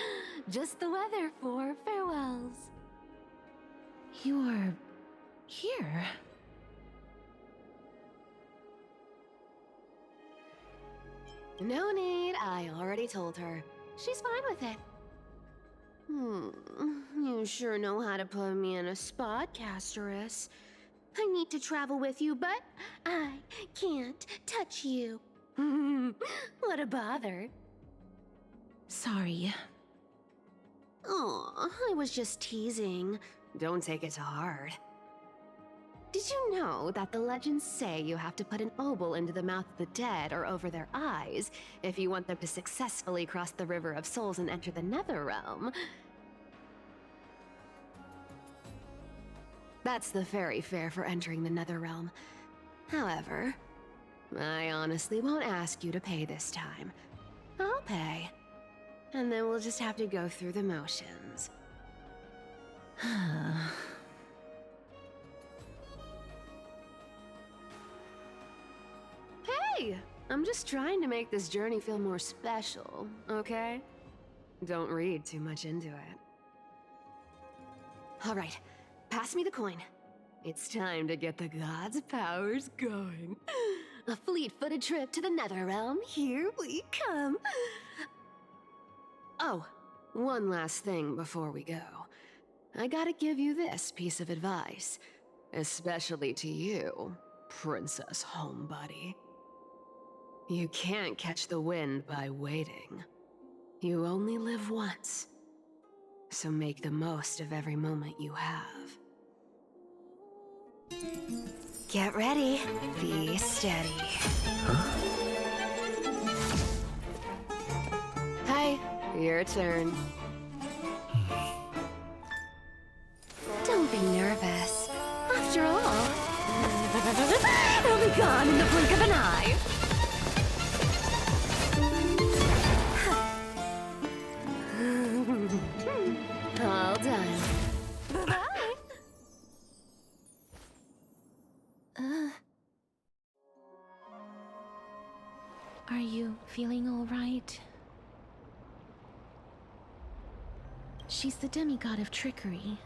Just the weather for farewells. You're here. No need, I already told her. She's fine with it. You sure know how to put me in a spot, castorice. I need to travel with you, but I can't touch you. What a bother. Sorry. Aw, I was just teasing. Don't take it to heart. Did you know that the legends say you have to put an obol into the mouth of the dead or over their eyes if you want them to successfully cross the River of Souls and enter the Netherrealm? That's the fairy fare for entering the Netherrealm. However, I honestly won't ask you to pay this time. I'll pay. And then we'll just have to go through the motions. Hey! I'm just trying to make this journey feel more special, okay? Don't read too much into it. Alright, pass me the coin. It's time to get the gods' powers going. A fleet-footed trip to the Netherrealm, here we come. Oh, one last thing before we go. I gotta give you this piece of advice, especially to you, Princess Homebody. You can't catch the wind by waiting. You only live once, so make the most of every moment you have. Get ready, be steady. Hi, your turn. Don't be nervous. After all, it'll be gone in the blink of an eye. All done. Bye-bye. Are you feeling all right? She's the demigod of trickery.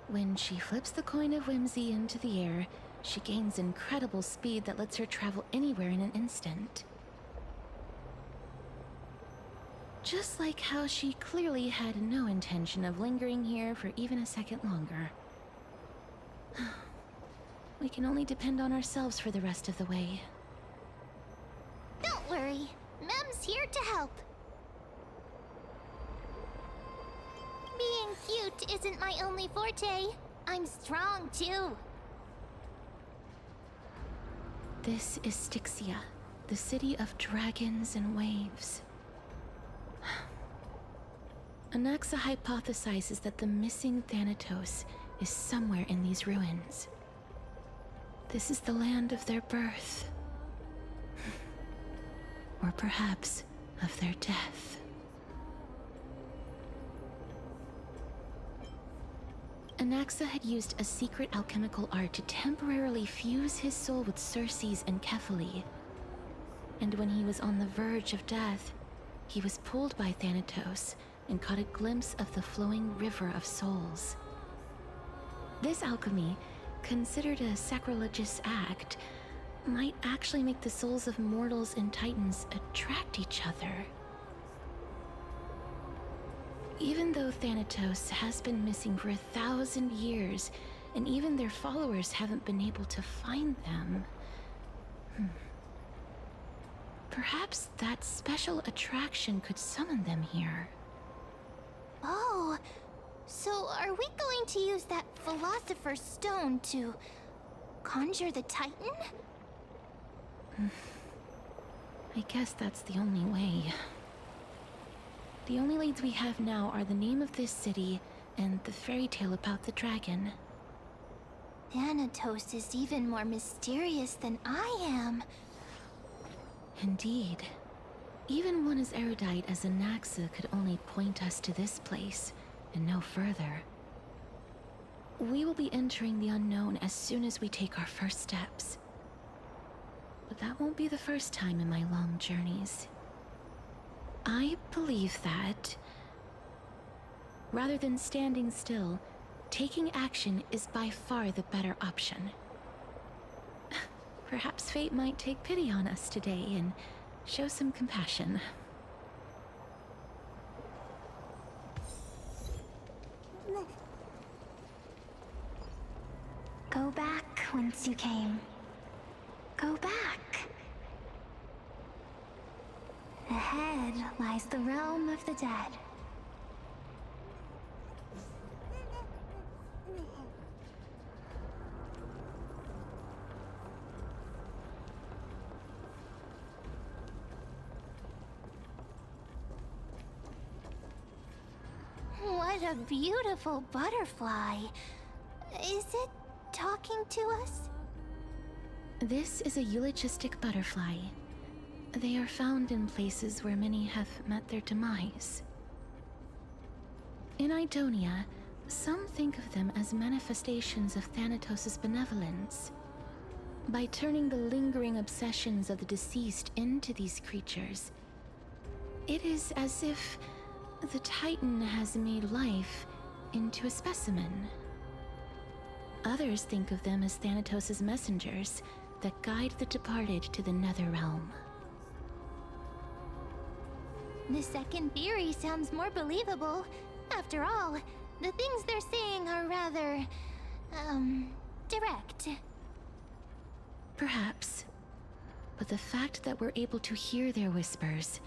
When she flips the coin of whimsy into the air, she gains incredible speed that lets her travel anywhere in an instant. Just like how she clearly had no intention of lingering here for even a second longer. We can only depend on ourselves for the rest of the way. Don't worry, Mem's here to help. Being cute isn't my only forte. I'm strong too. This is Styxia, the city of dragons and waves. Anaxa hypothesizes that the missing Thanatos is somewhere in these ruins. This is the land of their birth. Or perhaps of their death. Anaxa had used a secret alchemical art to temporarily fuse his soul with Circe's and Kephae. And when he was on the verge of death, he was pulled by Thanatos and caught a glimpse of the flowing river of souls. This alchemy, considered a sacrilegious act, might actually make the souls of mortals and titans attract each other. Even though Thanatos has been missing for 1,000 years, and even their followers haven't been able to find them, perhaps that special attraction could summon them here. Oh, so are we going to use that Philosopher's Stone to conjure the Titan? I guess that's the only way. The only leads we have now are the name of this city and the fairy tale about the dragon. Thanatos is even more mysterious than I am. Indeed. Even one as erudite as Anaxa could only point us to this place, and no further. We will be entering the unknown as soon as we take our first steps. But that won't be the first time in my long journeys. I believe that Rather than standing still, taking action is by far the better option. Perhaps fate might take pity on us today and show some compassion. Go back whence you came. Go back. Ahead lies the realm of the dead. What a beautiful butterfly. Is it talking to us? This is a eulogistic butterfly. They are found in places where many have met their demise. In Idonia, some think of them as manifestations of Thanatos' benevolence. By turning the lingering obsessions of the deceased into these creatures, it is as if the Titan has made life into a specimen. Others think of them as Thanatos' messengers that guide the departed to the nether realm. The second theory sounds more believable. After all, the things they're saying are rather, direct. Perhaps. But the fact that we're able to hear their whispers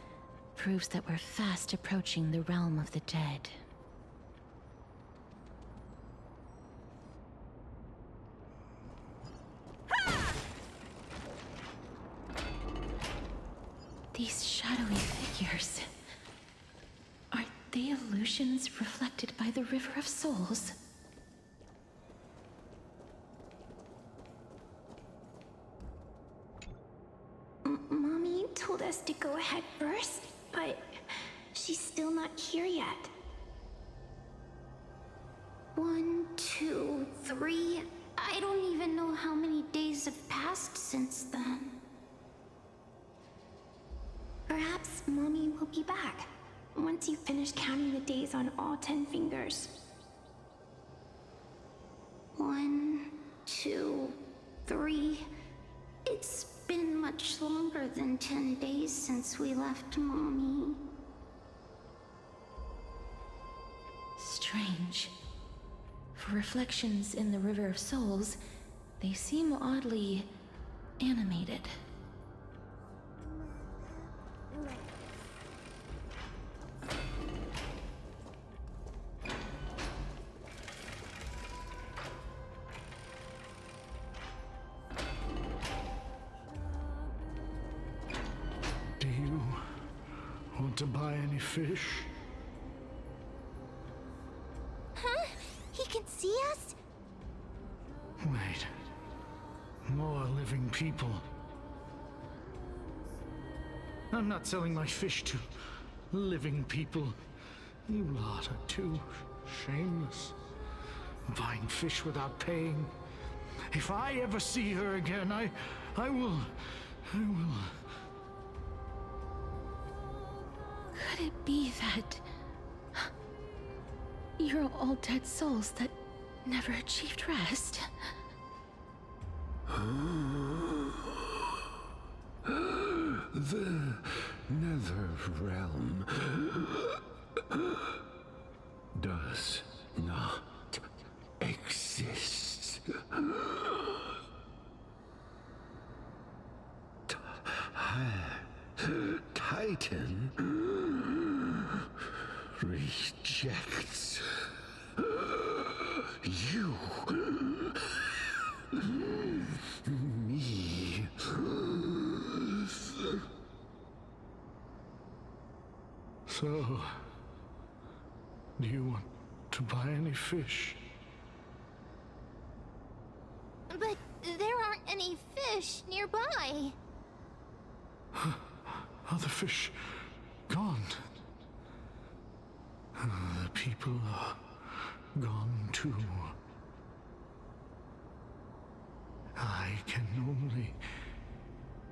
proves that we're fast approaching the realm of the dead. These shadowy figures... are they illusions reflected by the River of Souls? Mommy told us to go ahead first, but she's still not here yet. 1, 2, 3... I don't even know how many days have passed since then. Perhaps Mommy will be back once you finish counting the days on all 10 fingers. 1, 2, 3... It's been much longer than 10 days since we left Mommy. Strange. For reflections in the River of Souls, they seem oddly animated. Do you want to buy any fish? Huh? He can see us? Wait. More living people. I'm not selling my fish to living people. You lot are too shameless. Buying fish without paying. If I ever see her again, I will... Could it be that... you're all dead souls that never achieved rest? The nether realm does not exist. Titan rejects you. Me. So, do you want to buy any fish? But there aren't any fish nearby. Are the fish gone? The people are gone too. I can only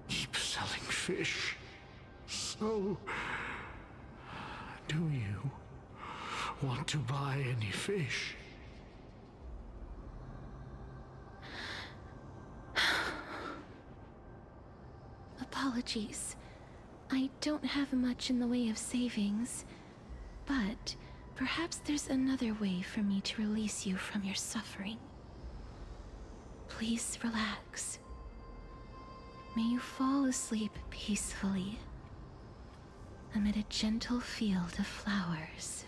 keep selling fish. So, do you want to buy any fish. Apologies. I don't have much in the way of savings, but perhaps there's another way for me to release you from your suffering. Please relax. May you fall asleep peacefully amid a gentle field of flowers.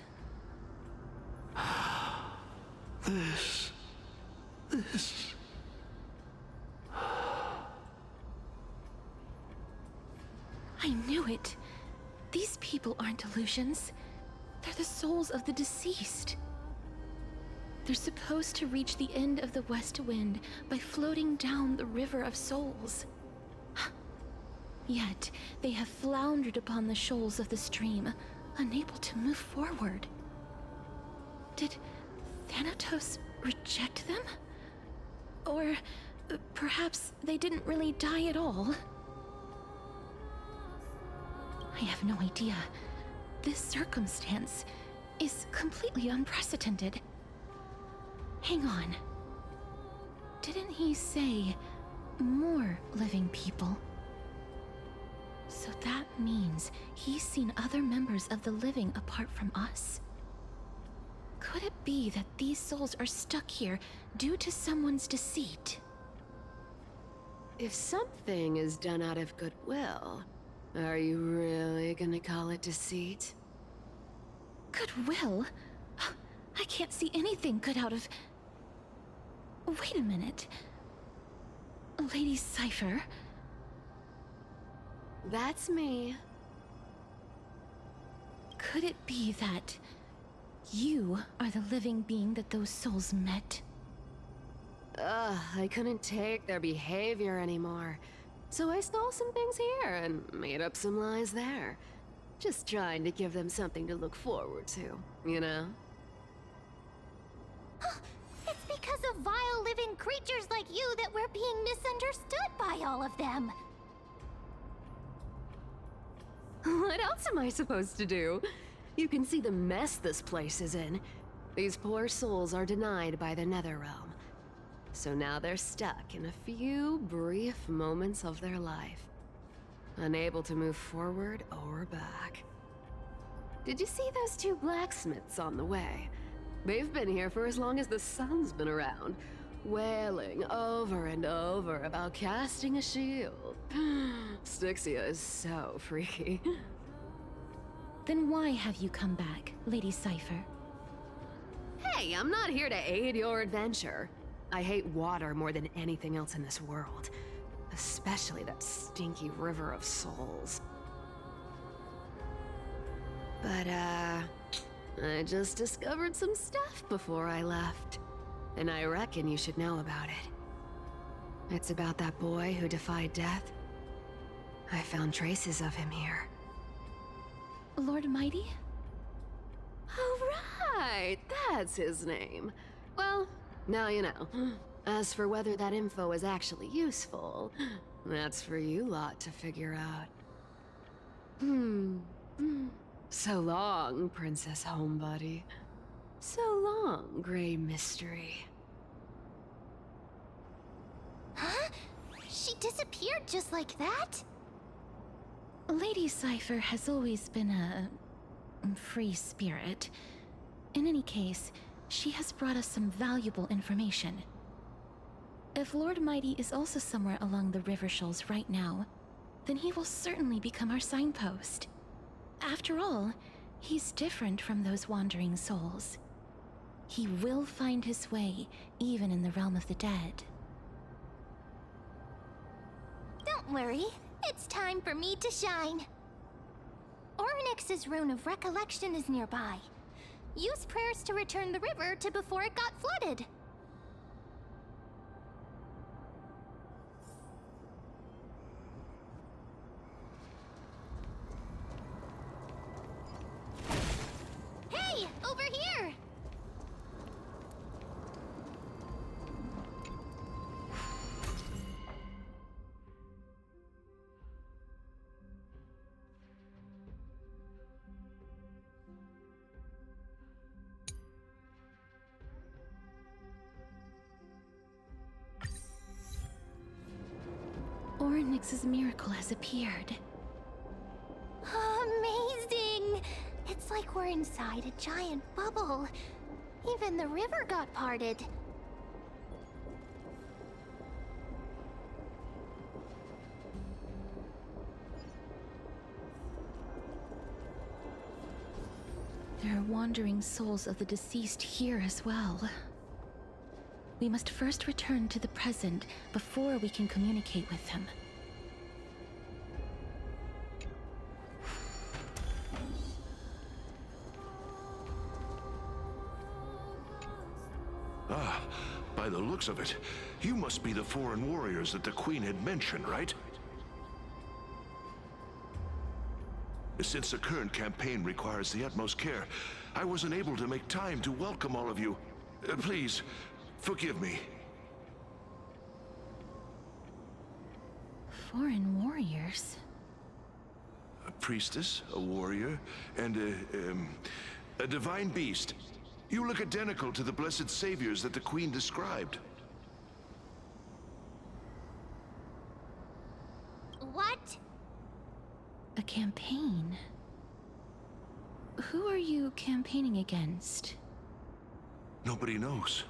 This... I knew it. These people aren't illusions. They're the souls of the deceased. They're supposed to reach the end of the West Wind by floating down the River of Souls. Yet, they have floundered upon the shoals of the stream, unable to move forward. Did Thanatos reject them? Or perhaps they didn't really die at all? I have no idea. This circumstance is completely unprecedented. Hang on. Didn't he say more living people? So that means he's seen other members of the living apart from us? Could it be that these souls are stuck here due to someone's deceit? If something is done out of goodwill, are you really gonna call it deceit? Goodwill? I can't see anything good out of... Wait a minute. Lady Cypher? That's me. Could it be that you are the living being that those souls met? I couldn't take their behavior anymore. So I stole some things here and made up some lies there. Just trying to give them something to look forward to, you know? It's because of vile living creatures like you that we're being misunderstood by all of them. What else am I supposed to do? You can see the mess this place is in. These poor souls are denied by the Netherrealm. So now they're stuck in a few brief moments of their life, unable to move forward or back. Did you see those two blacksmiths on the way? They've been here for as long as the sun's been around, wailing over and over about casting a shield. Styxia is so freaky. Then why have you come back, Lady Cypher? Hey, I'm not here to aid your adventure. I hate water more than anything else in this world. Especially that stinky river of souls. But, I just discovered some stuff before I left. And I reckon you should know about it. It's about that boy who defied death. I found traces of him here. Lord Mighty? Oh, right! That's his name. Well, now you know. As for whether that info is actually useful, that's for you lot to figure out. So long, Princess Homebody. So long, Grey Mystery. Huh? She disappeared just like that? Lady Cypher has always been a free spirit. In any case, she has brought us some valuable information. If Lord Mighty is also somewhere along the river shoals right now, then he will certainly become our signpost. After all, he's different from those wandering souls. He will find his way, even in the realm of the dead. Don't worry, it's time for me to shine. Ornyx's Rune of Recollection is nearby. Use prayers to return the river to before it got flooded. Hey, over here! Orynyx's miracle has appeared. Amazing! It's like we're inside a giant bubble. Even the river got parted. There are wandering souls of the deceased here as well. We must first return to the present before we can communicate with them. Ah, by the looks of it, you must be the foreign warriors that the Queen had mentioned, right? Since the current campaign requires the utmost care, I wasn't able to make time to welcome all of you. Please, forgive me. Foreign warriors? A priestess, a warrior, and a divine beast. You look identical to the blessed saviors that the Queen described. What? A campaign? Who are you campaigning against? Nobody knows,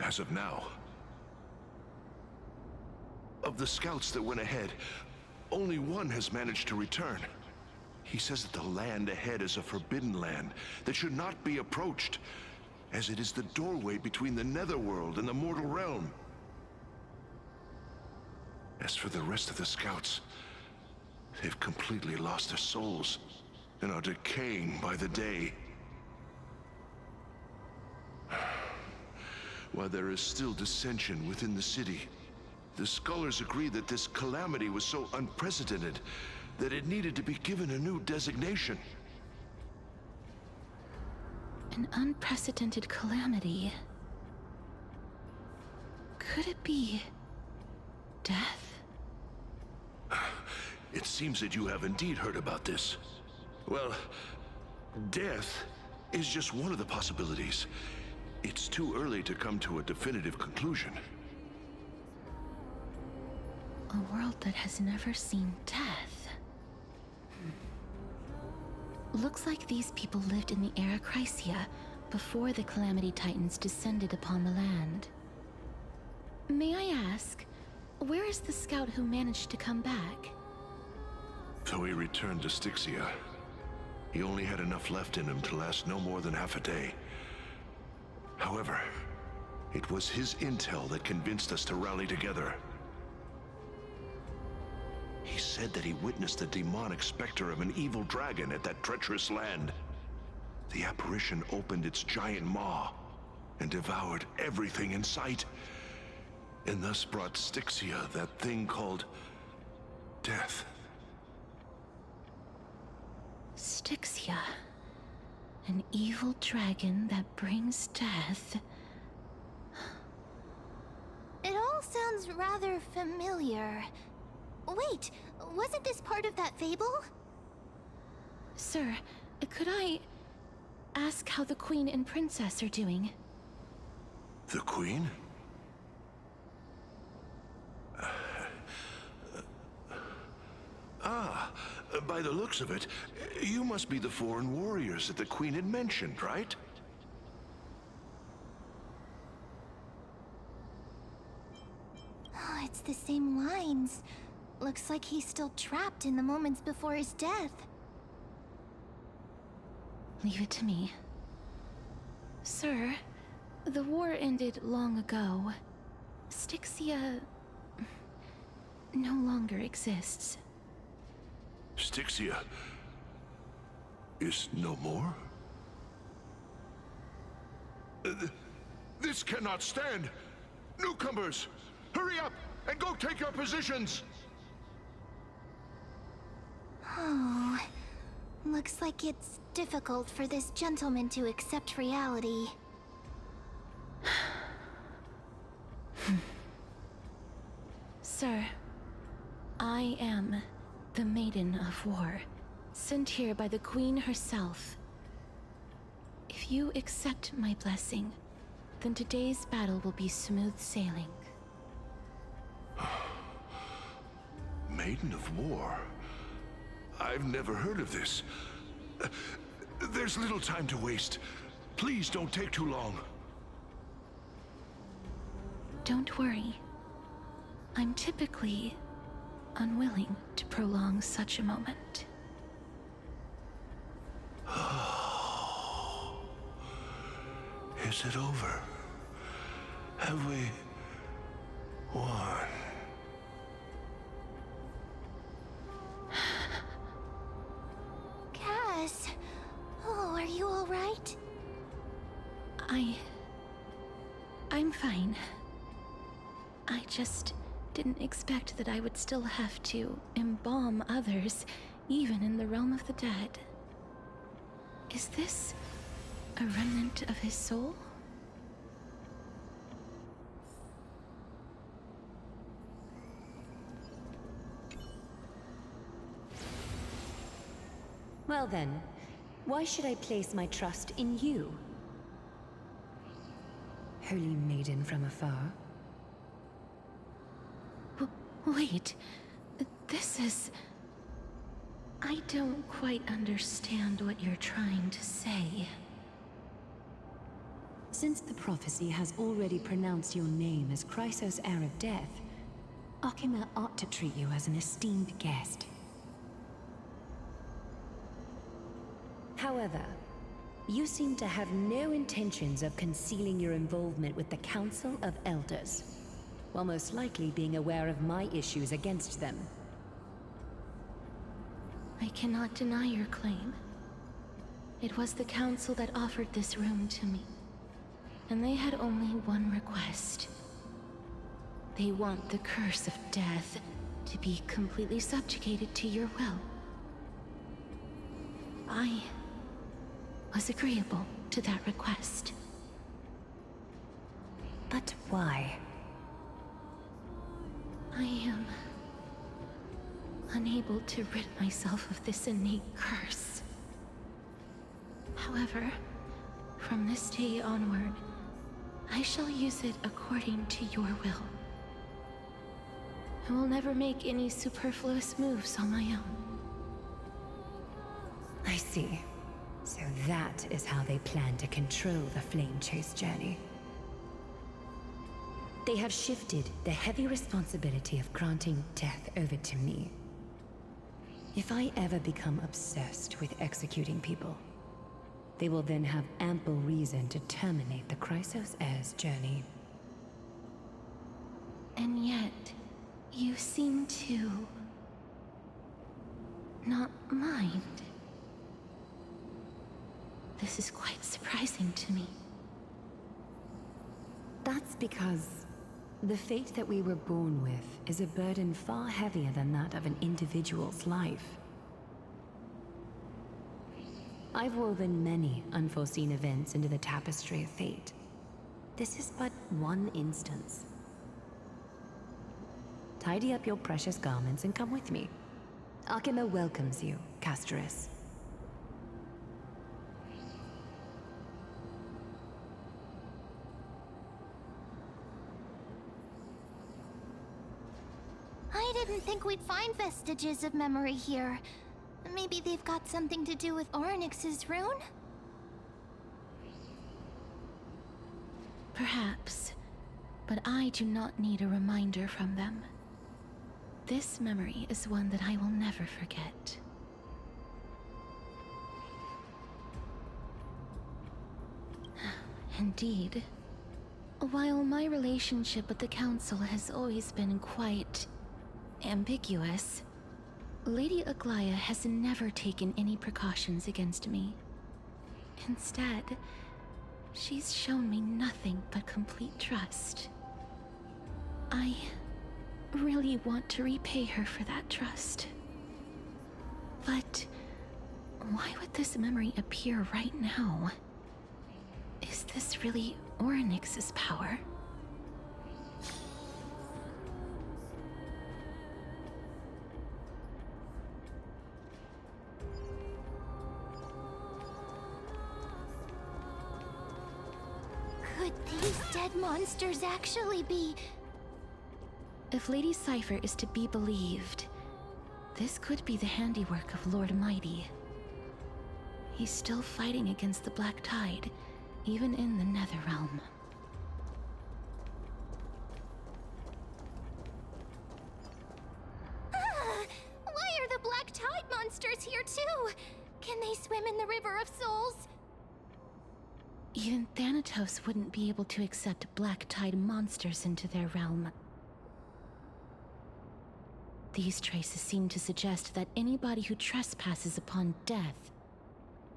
as of now. Of the scouts that went ahead, only one has managed to return. He says that the land ahead is a forbidden land that should not be approached, as it is the doorway between the netherworld and the mortal realm. As for the rest of the scouts, they've completely lost their souls and are decaying by the day. While there is still dissension within the city, the scholars agree that this calamity was so unprecedented that it needed to be given a new designation. An unprecedented calamity. Could it be death? It seems that you have indeed heard about this. Well, death is just one of the possibilities. It's too early to come to a definitive conclusion. A world that has never seen death. Looks like these people lived in the era Chrysia before the Calamity Titans descended upon the land. May I ask, where is the scout who managed to come back? So he returned to Styxia. He only had enough left in him to last no more than half a day. However, it was his intel that convinced us to rally together. He said that he witnessed the demonic specter of an evil dragon at that treacherous land. The apparition opened its giant maw and devoured everything in sight, and thus brought Styxia that thing called death. Styxia. An evil dragon that brings death. It all sounds rather familiar. Wait, wasn't this part of that fable? Sir, could I ask how the Queen and Princess are doing? The Queen? By the looks of it, you must be the foreign warriors that the Queen had mentioned, right? Oh, it's the same lines. Looks like he's still trapped in the moments before his death. Leave it to me. Sir, the war ended long ago. Styxia no longer exists. Styxia is no more? This cannot stand! Newcomers, hurry up and go take your positions! Oh, looks like it's difficult for this gentleman to accept reality. Sir, I am the Maiden of War, sent here by the Queen herself. If you accept my blessing, then today's battle will be smooth sailing. Maiden of War? I've never heard of this. There's little time to waste. Please don't take too long. Don't worry. I'm typically unwilling to prolong such a moment. Is it over? Have we won? Cass, oh, are you all right? I'm fine. I just didn't expect that I would still have to embalm others, even in the realm of the dead. Is this a remnant of his soul? Well then, why should I place my trust in you? Holy maiden from afar. Wait, this is... I don't quite understand what you're trying to say. Since the prophecy has already pronounced your name as Chrysos, heir of death, Akima ought to treat you as an esteemed guest. However, you seem to have no intentions of concealing your involvement with the Council of Elders, while most likely being aware of my issues against them. I cannot deny your claim. It was the Council that offered this room to me, and they had only one request. They want the curse of death to be completely subjugated to your will. I was agreeable to that request. But why? I am unable to rid myself of this innate curse. However, from this day onward, I shall use it according to your will. I will never make any superfluous moves on my own. I see. So that is how they plan to control the Flame Chase journey. They have shifted the heavy responsibility of granting death over to me. If I ever become obsessed with executing people, they will then have ample reason to terminate the Chrysos heir's journey. And yet, you seem to not mind. This is quite surprising to me. That's because the fate that we were born with is a burden far heavier than that of an individual's life. I've woven many unforeseen events into the tapestry of fate. This is but one instance. Tidy up your precious garments and come with me. Akima welcomes you, castorice. I didn't think we'd find vestiges of memory here. Maybe they've got something to do with Orynyx's rune? Perhaps, but I do not need a reminder from them. This memory is one that I will never forget. Indeed. While my relationship with the Council has always been quite ambiguous, Lady Aglaya has never taken any precautions against me. Instead, she's shown me nothing but complete trust. I really want to repay her for that trust. But why would this memory appear right now? Is this really Orynyx's power? Could these dead monsters actually be... If Lady Cypher is to be believed, This could be the handiwork of Lord Mighty. He's still fighting against the Black Tide, even in the Netherrealm. Why are the Black Tide monsters here too? Can they swim in the River of Souls? Even Thanatos wouldn't be able to accept Black Tide monsters into their realm. These traces seem to suggest that anybody who trespasses upon death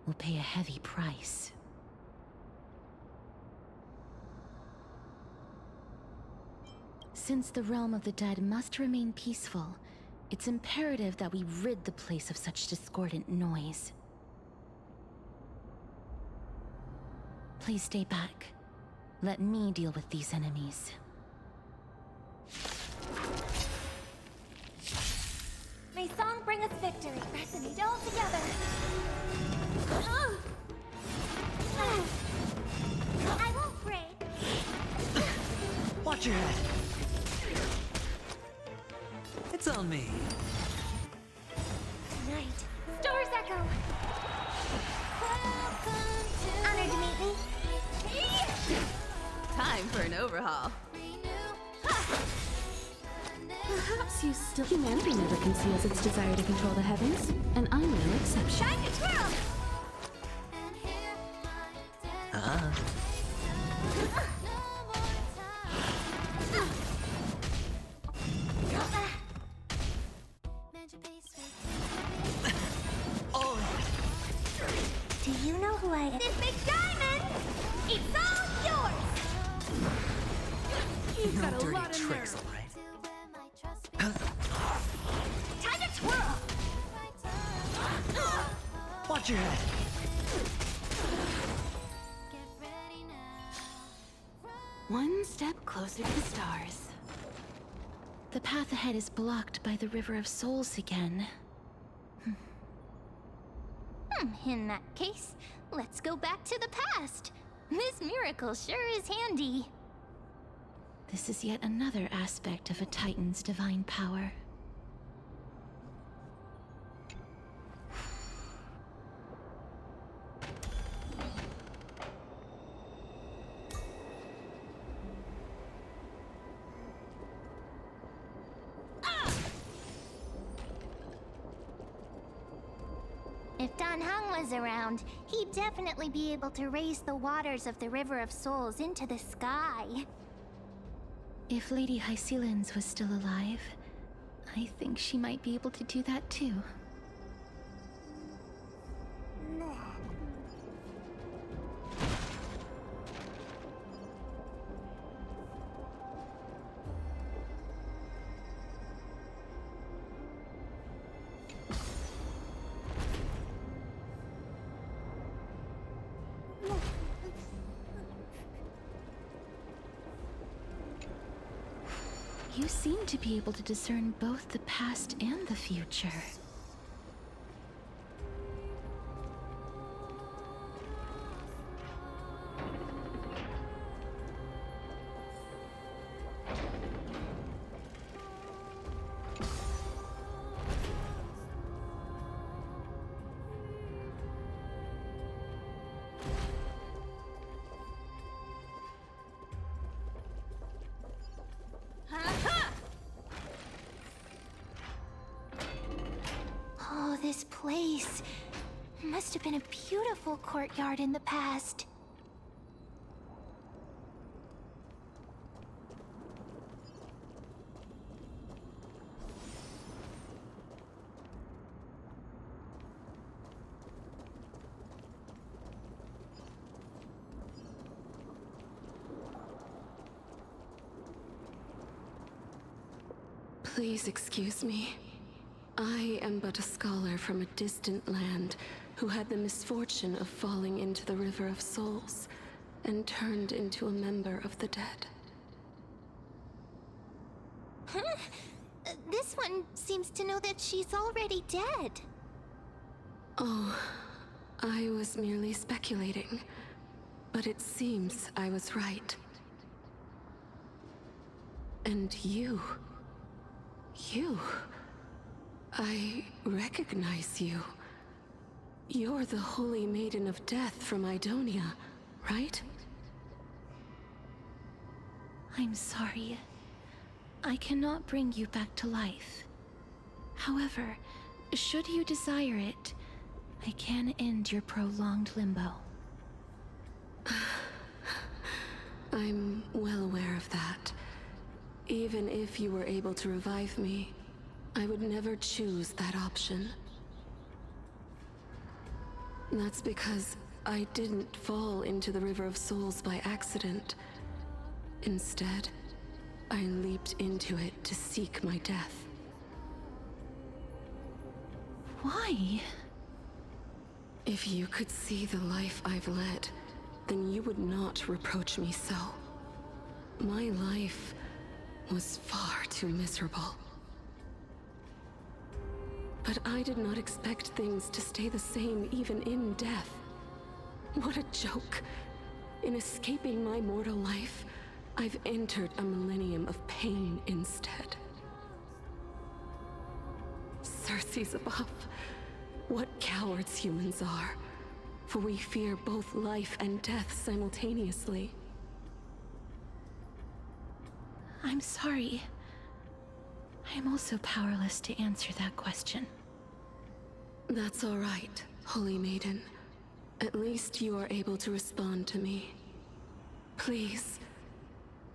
will pay a heavy price. Since the realm of the dead must remain peaceful, it's imperative that we rid the place of such discordant noise. Please stay back. Let me deal with these enemies. May song bring us victory. Resonate all together. I won't break. Watch your head. It's on me. Tonight, Stars Echo. Honored to meet me. Time for an overhaul. Perhaps you still... Humanity never conceals its desire to control the heavens, and I'm no exception. Shine to twirl! Do you know who I am? This big diamond! It's all yours! You've got a lot of tricks, all right? Time to twirl! Watch your head. One step closer to the stars. The path ahead is blocked by the River of Souls again. In that case, let's go back to the past. This miracle sure is handy. This is yet another aspect of a Titan's divine power. If Dan Heng was around, he'd definitely be able to raise the waters of the River of Souls into the sky. If Lady Hyacine was still alive, I think she might be able to do that too. You seem to be able to discern both the past and the future. Oh, this place must have been a beautiful courtyard in the past. Please excuse me. I am but a scholar from a distant land who had the misfortune of falling into the River of Souls and turned into a member of the dead. Huh? This one seems to know that she's already dead. Oh, I was merely speculating, but it seems I was right. And you... I recognize you. You're the Holy Maiden of Death from Idonia, right? I'm sorry. I cannot bring you back to life. However, should you desire it, I can end your prolonged limbo. I'm well aware of that. Even if you were able to revive me, I would never choose that option. That's because I didn't fall into the River of Souls by accident. Instead, I leaped into it to seek my death. Why? If you could see the life I've led, then you would not reproach me so. My life was far too miserable. But I did not expect things to stay the same even in death. What a joke. In escaping my mortal life, I've entered a millennium of pain instead. Circe's above. What cowards humans are. For we fear both life and death simultaneously. I'm sorry. I am also powerless to answer that question. That's all right, Holy Maiden. At least you are able to respond to me. Please,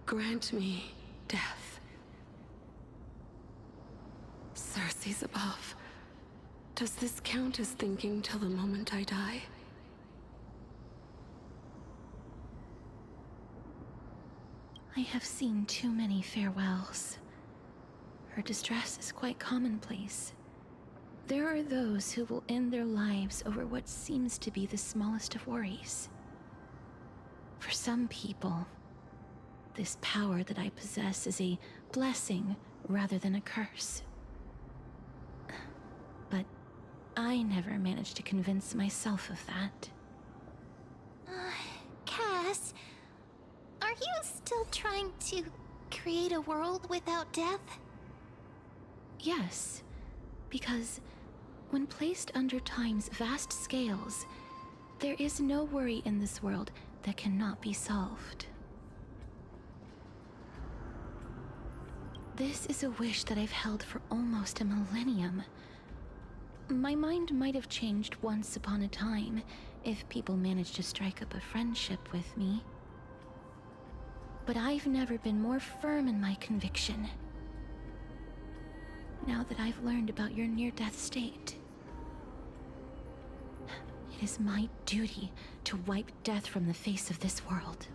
grant me death. Circe's above. Does this count as thinking till the moment I die? I have seen too many farewells. Her distress is quite commonplace. There are those who will end their lives over what seems to be the smallest of worries. For some people, this power that I possess is a blessing rather than a curse. But I never managed to convince myself of that. Cass, are you still trying to create a world without death? Yes, because when placed under time's vast scales, there is no worry in this world that cannot be solved. This is a wish that I've held for almost a millennium. My mind might have changed once upon a time if people managed to strike up a friendship with me. But I've never been more firm in my conviction. Now that I've learned about your near-death state, it is my duty to wipe death from the face of this world.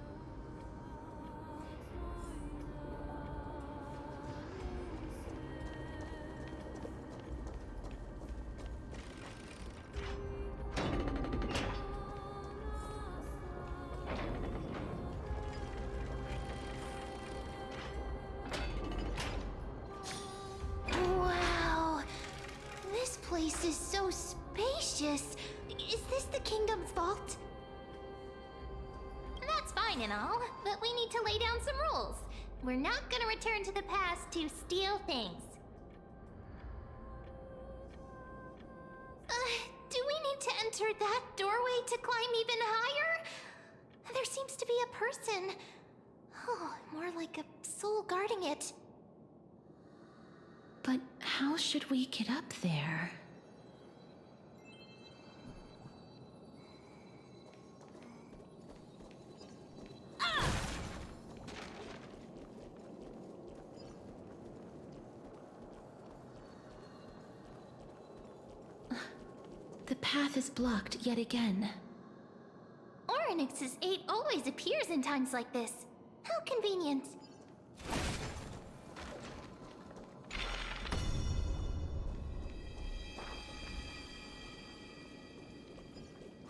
Wow! This place is so spacious. Is this the kingdom's vault? That's fine and all, but we need to lay down some rules. We're not gonna return to the past to steal things. Do we need to enter that doorway to climb even higher? There seems to be a person. Oh, more like a soul guarding it. But how should we get up there? The path is blocked yet again. Orynyx's 8 always appears in times like this. How convenient.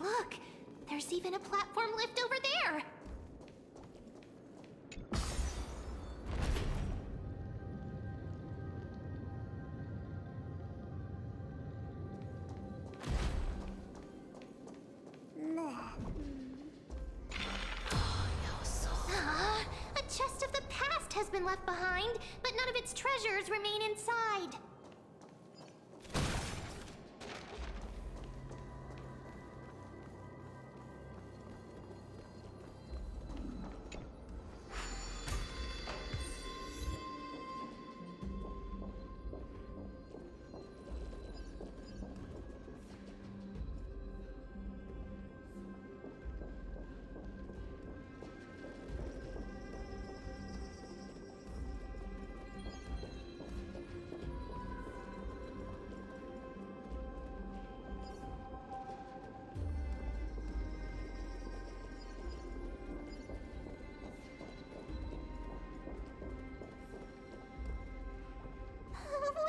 Look, there's even a platform lift over there. A chest of the past has been left behind, but none of its treasures remain inside.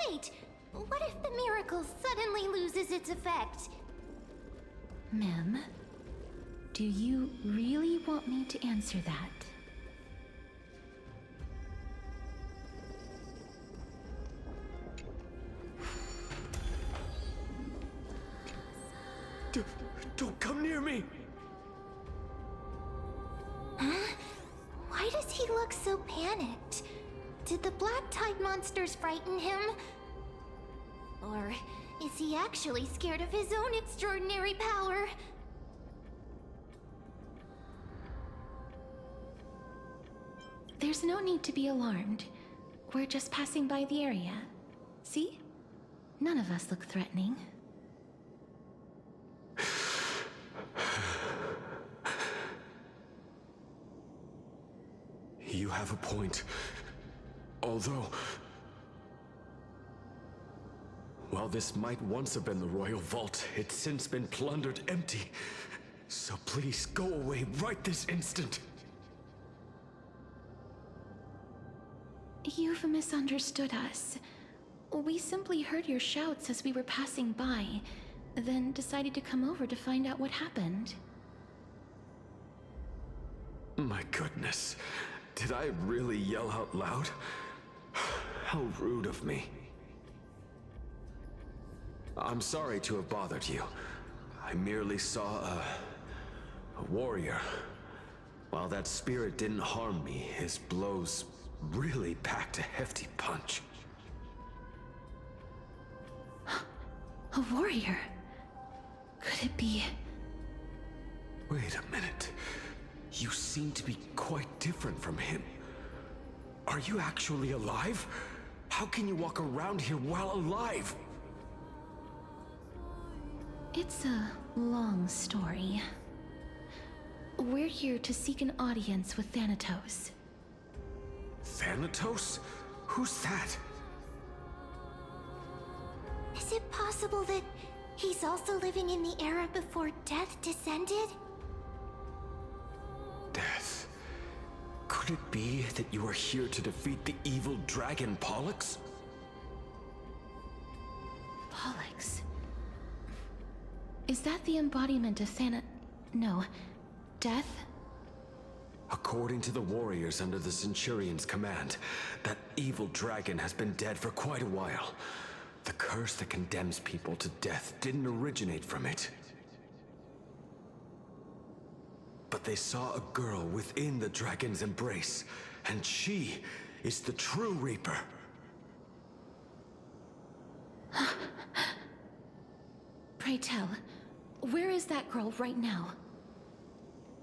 wait! What if the miracle suddenly loses its effect? Ma'am, do you really want me to answer that? Don't come near me! Huh? Why does he look so panicked? Did the black tide monsters frighten him? Or is he actually scared of his own extraordinary power? There's no need to be alarmed. We're just passing by the area. See? None of us look threatening. You have a point. Although... while this might once have been the royal vault, it's since been plundered empty. So please go away right this instant. You've misunderstood us. We simply heard your shouts as we were passing by, then decided to come over to find out what happened. My goodness. Did I really yell out loud? How rude of me. I'm sorry to have bothered you. I merely saw a warrior. While that spirit didn't harm me, his blows really packed a hefty punch. A warrior? Could it be... Wait a minute. You seem to be quite different from him. Are you actually alive? How can you walk around here while alive? It's a long story. We're here to seek an audience with Thanatos. Thanatos? Who's that? Is it possible that he's also living in the era before death descended? Death? Could it be that you are here to defeat the evil dragon Pollux? Pollux? Is that the embodiment of No. Death? According to the warriors under the Centurion's command, that evil dragon has been dead for quite a while. The curse that condemns people to death didn't originate from it. But they saw a girl within the dragon's embrace, and she is the true Reaper. Pray tell, where is that girl right now?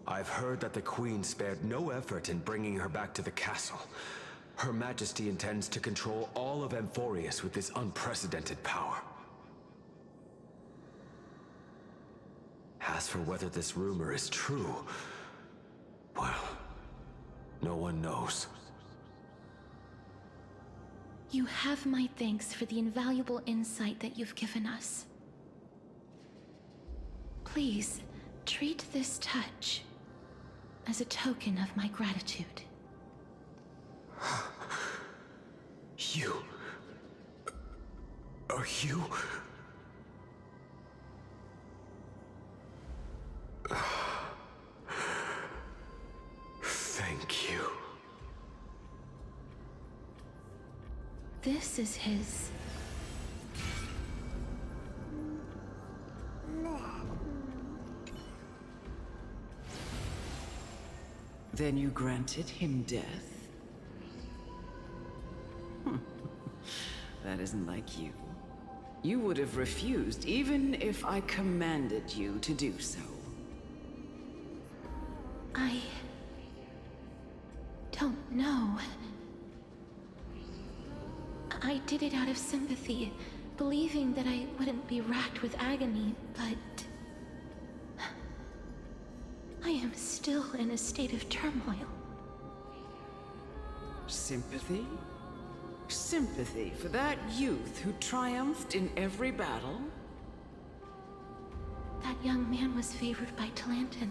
I've heard that the Queen spared no effort in bringing her back to the castle. Her Majesty intends to control all of Amphorius with this unprecedented power. As for whether this rumor is true, well, no one knows. You have my thanks for the invaluable insight that you've given us. Please, treat this touch as a token of my gratitude. You... are you... Thank you. This is his... Then you granted him death? That isn't like you. You would have refused even if I commanded you to do so. I... don't know. I did it out of sympathy, believing that I wouldn't be racked with agony, but... I am still in a state of turmoil. Sympathy? Sympathy for that youth who triumphed in every battle? That young man was favored by Talantin,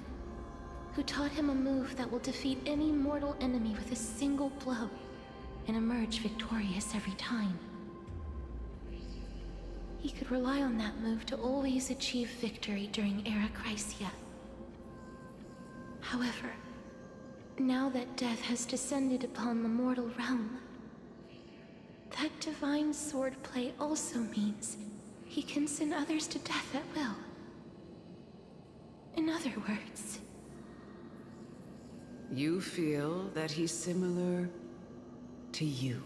who taught him a move that will defeat any mortal enemy with a single blow and emerge victorious every time. he could rely on that move to always achieve victory during Era Chrysia. However, now that death has descended upon the mortal realm, that divine swordplay also means he can send others to death at will. In other words... You feel that he's similar to you?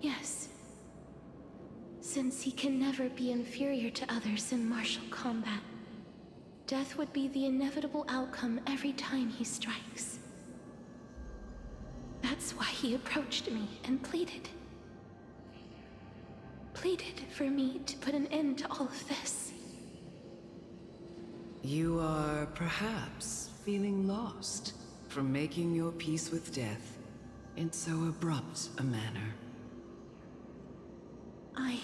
Yes. Since he can never be inferior to others in martial combat, death would be the inevitable outcome every time he strikes. That's why he approached me and pleaded. Pleaded for me to put an end to all of this. You are perhaps feeling lost from making your peace with death in so abrupt a manner. I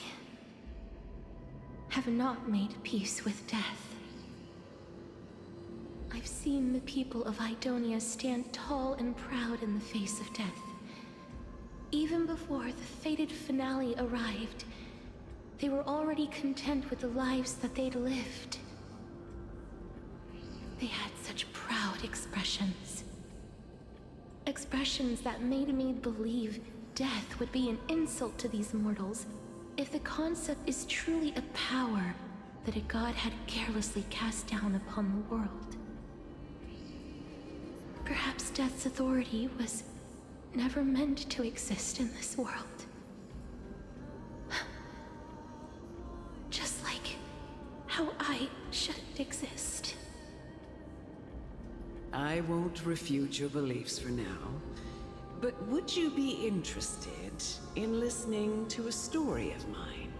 have not made peace with death. I've seen the people of Idonia stand tall and proud in the face of death. Even before the fated finale arrived, they were already content with the lives that they'd lived. They had such proud expressions. Expressions that made me believe death would be an insult to these mortals if the concept is truly a power that a god had carelessly cast down upon the world. Perhaps death's authority was never meant to exist in this world. Just like how I shouldn't exist. I won't refute your beliefs for now, but would you be interested in listening to a story of mine?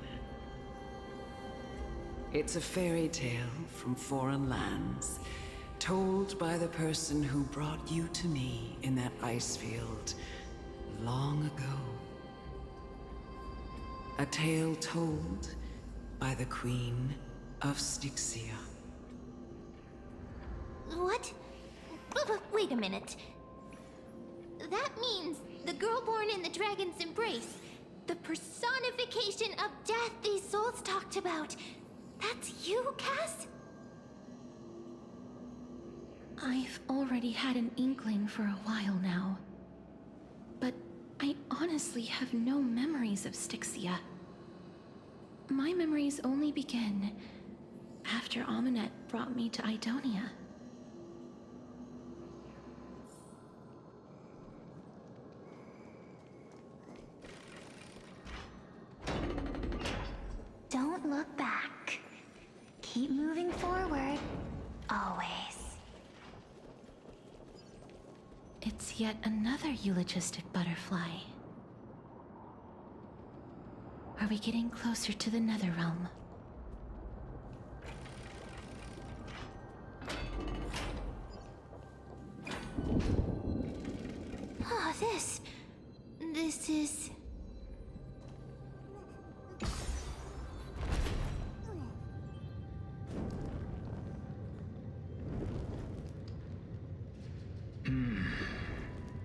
It's a fairy tale from foreign lands, told by the person who brought you to me in that ice field long ago. A tale told by the Queen of Styxia. What? Wait a minute. That means the girl born in the dragon's embrace, the personification of death these souls talked about. That's you, Cass? I've already had an inkling for a while now. But I honestly have no memories of Styxia. My memories only begin after Amunet brought me to Idonia. Don't look back. Keep moving forward. Always. It's yet another eulogistic butterfly. Are we getting closer to the Netherrealm? Ah, this is...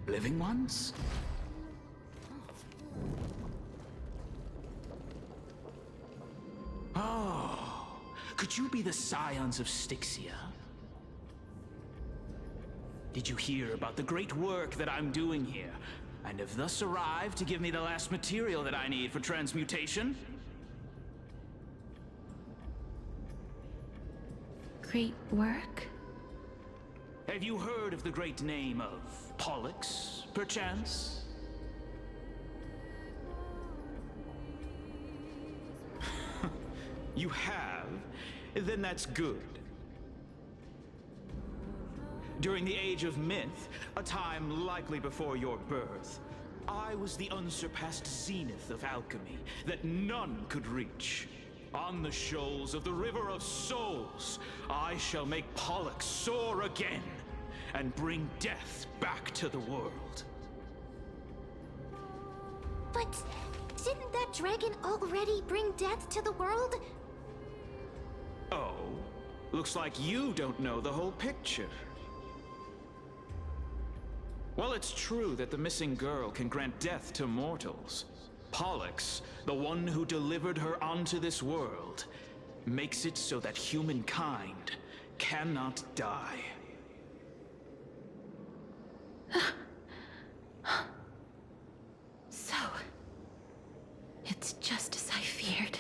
Living ones? Oh, could you be the scions of Styxia? Did you hear about the great work that I'm doing here, and have thus arrived to give me the last material that I need for transmutation? Great work? Have you heard of the great name of Pollux, perchance? You have? Then that's good. During the Age of Myth, a time likely before your birth, I was the unsurpassed zenith of alchemy that none could reach. On the shoals of the River of Souls, I shall make Pollux soar again and bring death back to the world. But didn't that dragon already bring death to the world? Oh, looks like you don't know the whole picture. Well, it's true that the missing girl can grant death to mortals, Pollux, the one who delivered her onto this world, makes it so that humankind cannot die. So, it's just as I feared.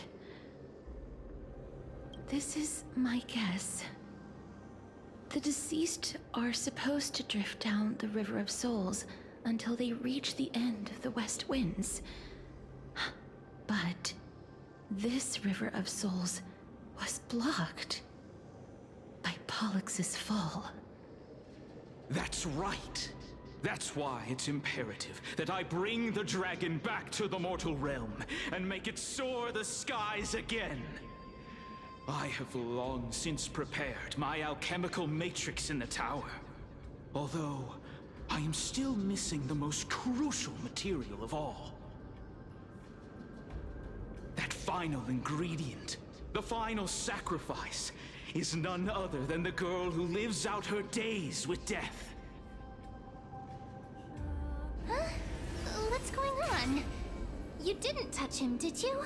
This is my guess. The deceased are supposed to drift down the River of Souls until they reach the end of the West Winds. But this River of Souls was blocked by Pollux's fall. That's right. That's why it's imperative that I bring the dragon back to the mortal realm and make it soar the skies again. I have long since prepared my alchemical matrix in the tower. Although, I am still missing the most crucial material of all. That final ingredient, the final sacrifice, is none other than the girl who lives out her days with death. Huh? What's going on? You didn't touch him, did you?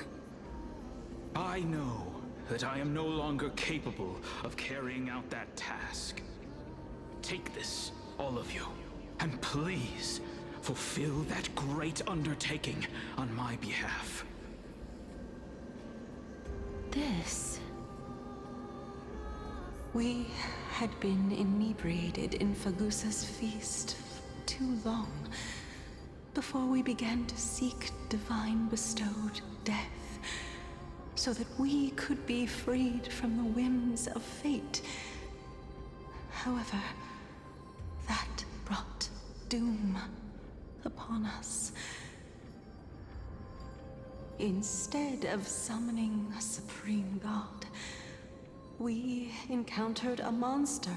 I know that I am no longer capable of carrying out that task. Take this, all of you, and please fulfill that great undertaking on my behalf. This... We had been inebriated in Fagusa's feast for too long before we began to seek divine bestowed death, so that we could be freed from the whims of fate. However, that brought doom upon us. Instead of summoning a supreme god, we encountered a monster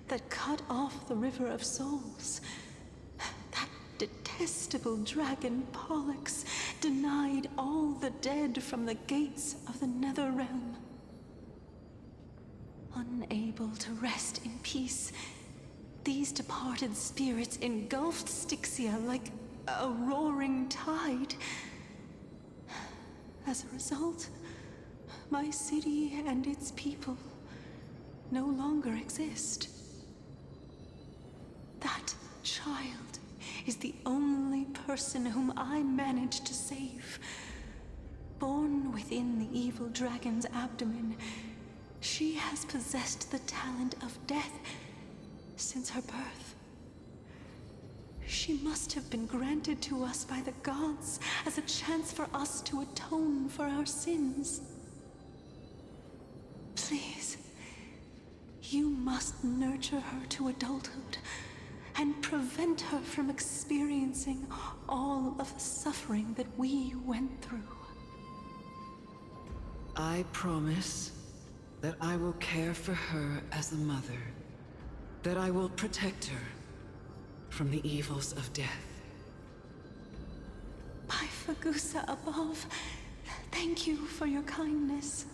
that cut off the River of Souls. That detestable dragon Pollux denied all the dead from the gates of the Nether Realm. Unable to rest in peace, these departed spirits engulfed Styxia like a roaring tide. As a result, my city and its people no longer exist. That child is the only person whom I managed to save. Born within the evil dragon's abdomen, she has possessed the talent of death since her birth. She must have been granted to us by the gods as a chance for us to atone for our sins. Please, you must nurture her to adulthood and prevent her from experiencing all of the suffering that we went through. I promise that I will care for her as a mother, that I will protect her from the evils of death. By Fagusa above, thank you for your kindness.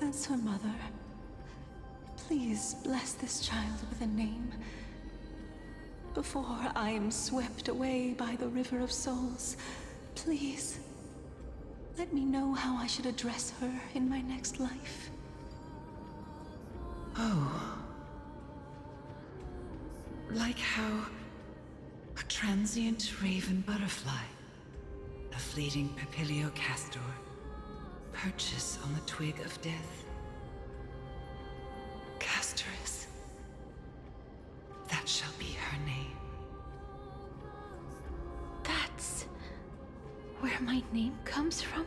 As her mother, please bless this child with a name before I am swept away by the River of Souls. Please, let me know how I should address her in my next life. Oh. Like how a transient raven butterfly, a fleeting papilio castor, perches on the twig of death. Castorice. That shall be her name. That's where my name comes from?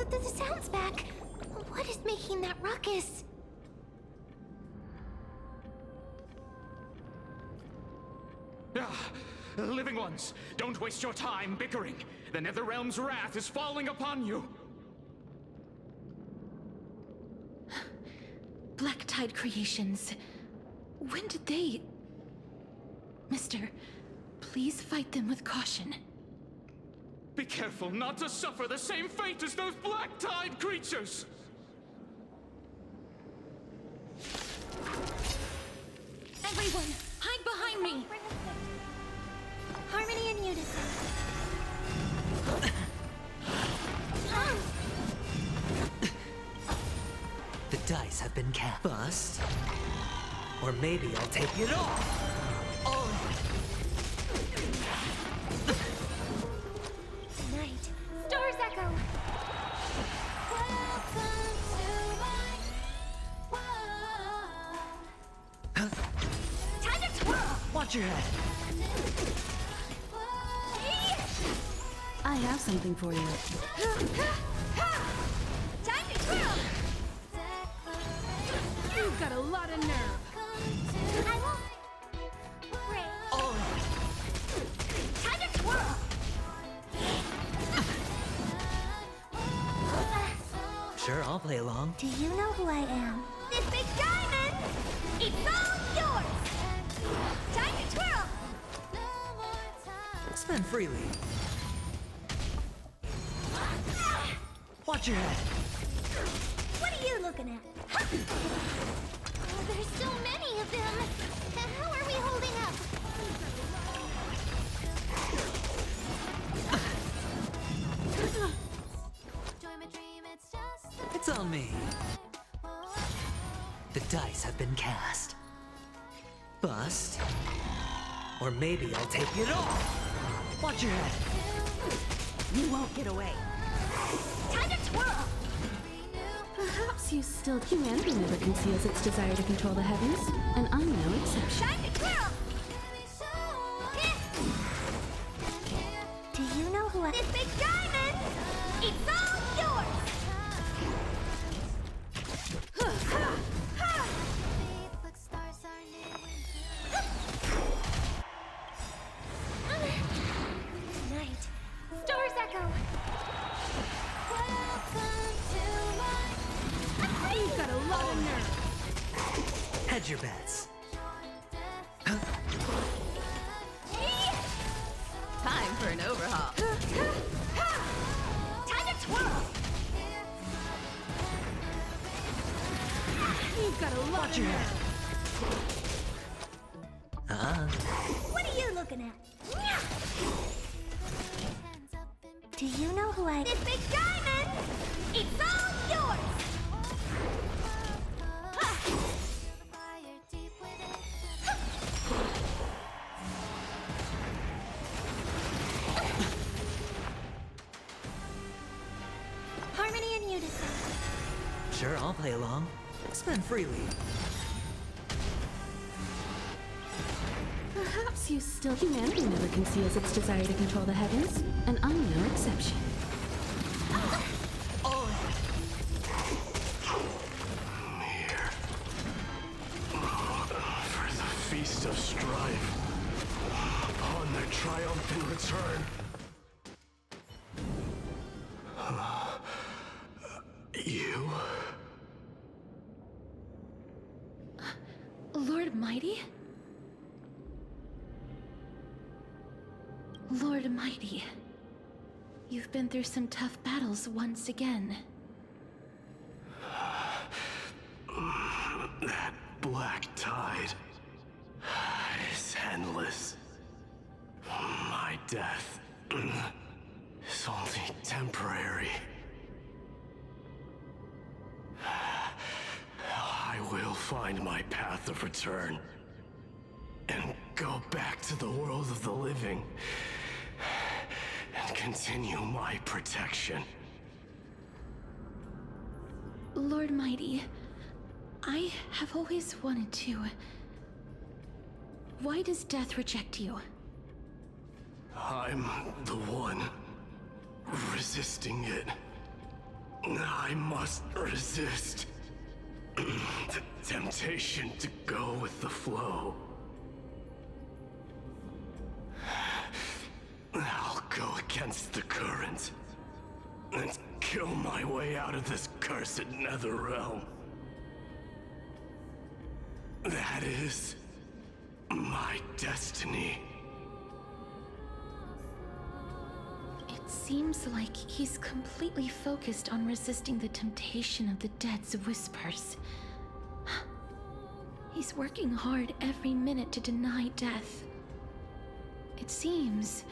The sound's back. What is making that ruckus? Living ones, don't waste your time bickering. The Netherrealm's wrath is falling upon you. Black Tide creations. When did they... Mister, please fight them with caution. Be careful not to suffer the same fate as those Black Tide creatures! Everyone, hide behind me! you to say? The dice have been cast. Bust. Or maybe I'll take it all. Night. Stars echo. Welcome to my world. Time to twirl. Watch your head. I have something for you. Time to twirl. You've got a lot of nerve. I won't break. Time to twirl. Sure, I'll play along. Do you know who I am? This big diamond! It's all yours! Time to twirl! Spend freely. Watch your head. What are you looking at? Oh, there's so many of them! How are we holding up? It's on me. The dice have been cast. Bust. Or maybe I'll take it all. Watch your head. You won't get away. Time to twirl! Perhaps you still... Humanity never conceals its desire to control the heavens, and I'm no exception. Time to twirl! Do you know who I... This big diamond! It's all yours! Night. Stars echo. Welcome to my... You've got a lot of nerve. Hedge your bets. Time for an overhaul. Time to twirl! You've got a lot of nerve. What are you looking at? Do you know who I... This big diamond! It's all yours! Harmony and unison. Sure, I'll play along. Spend freely. Perhaps you still... Humanity never conceals its desire to control the heavens, and I'm no exception. I'm here. For the Feast of Strife. Upon their triumphant return. You? Lord Mighty? Lord Mighty, you've been through some tough battles once again. That black tide is endless. My death is only temporary. I will find my path of return and go back to the world of the living and continue my protection. Lord Mighty, I have always wanted to... Why does death reject you? I'm the one resisting it. I must resist the temptation to go with the flow. I'll go against the current and kill my way out of this cursed nether realm. That is my destiny. It seems like he's completely focused on resisting the temptation of the dead's whispers. He's working hard every minute to deny death. It seems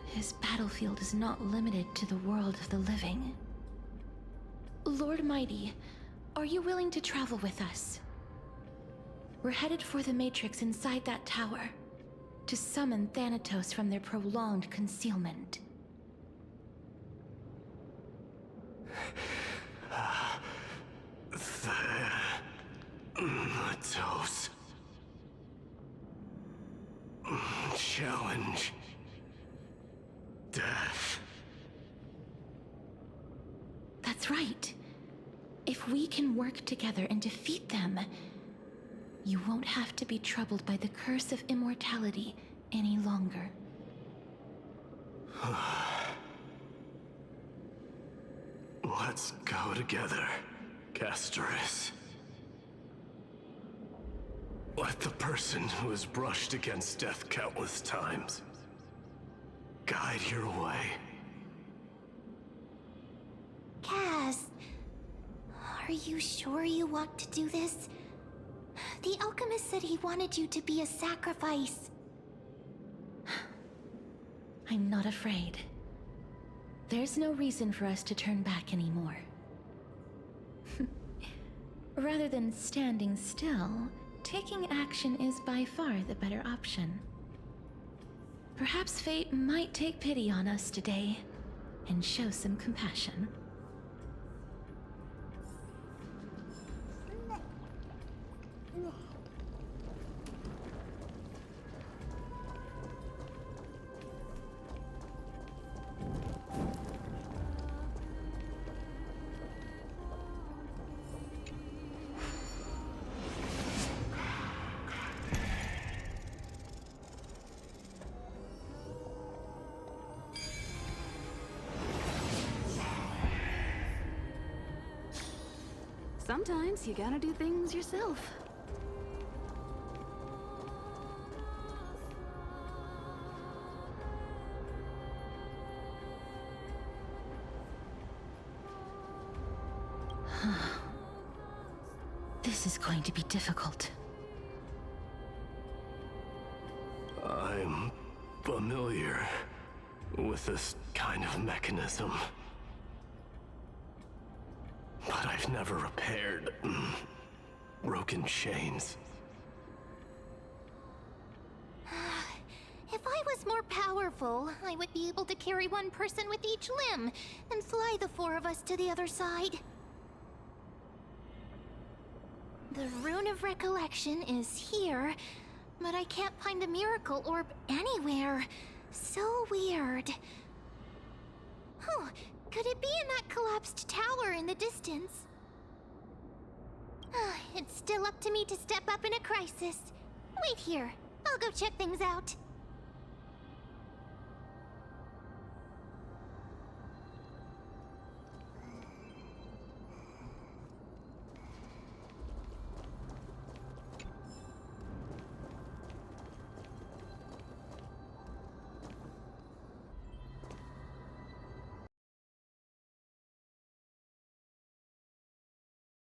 His battlefield is not limited to the world of the living. Lord Mighty, are you willing to travel with us? We're headed for the Matrix inside that tower, to summon Thanatos from their prolonged concealment. Thanatos. Challenge. Death. That's right. If we can work together and defeat them, you won't have to be troubled by the curse of immortality any longer. Let's go together, castorice. Let the person who has brushed against death countless times guide your way. Cass, are you sure you want to do this? The alchemist said he wanted you to be a sacrifice. I'm not afraid. There's no reason for us to turn back anymore. Rather than standing still, taking action is by far the better option. Perhaps fate might take pity on us today and show some compassion. Sometimes you gotta do things yourself. This is going to be difficult. I'm familiar with this kind of mechanism. But I've never repaired broken chains. If I was more powerful, I would be able to carry one person with each limb and fly the four of us to the other side. The Rune of Recollection is here, but I can't find the miracle orb anywhere. So weird. Oh, could it be in that collapsed tower in the distance? It's still up to me to step up in a crisis. Wait here. I'll go check things out.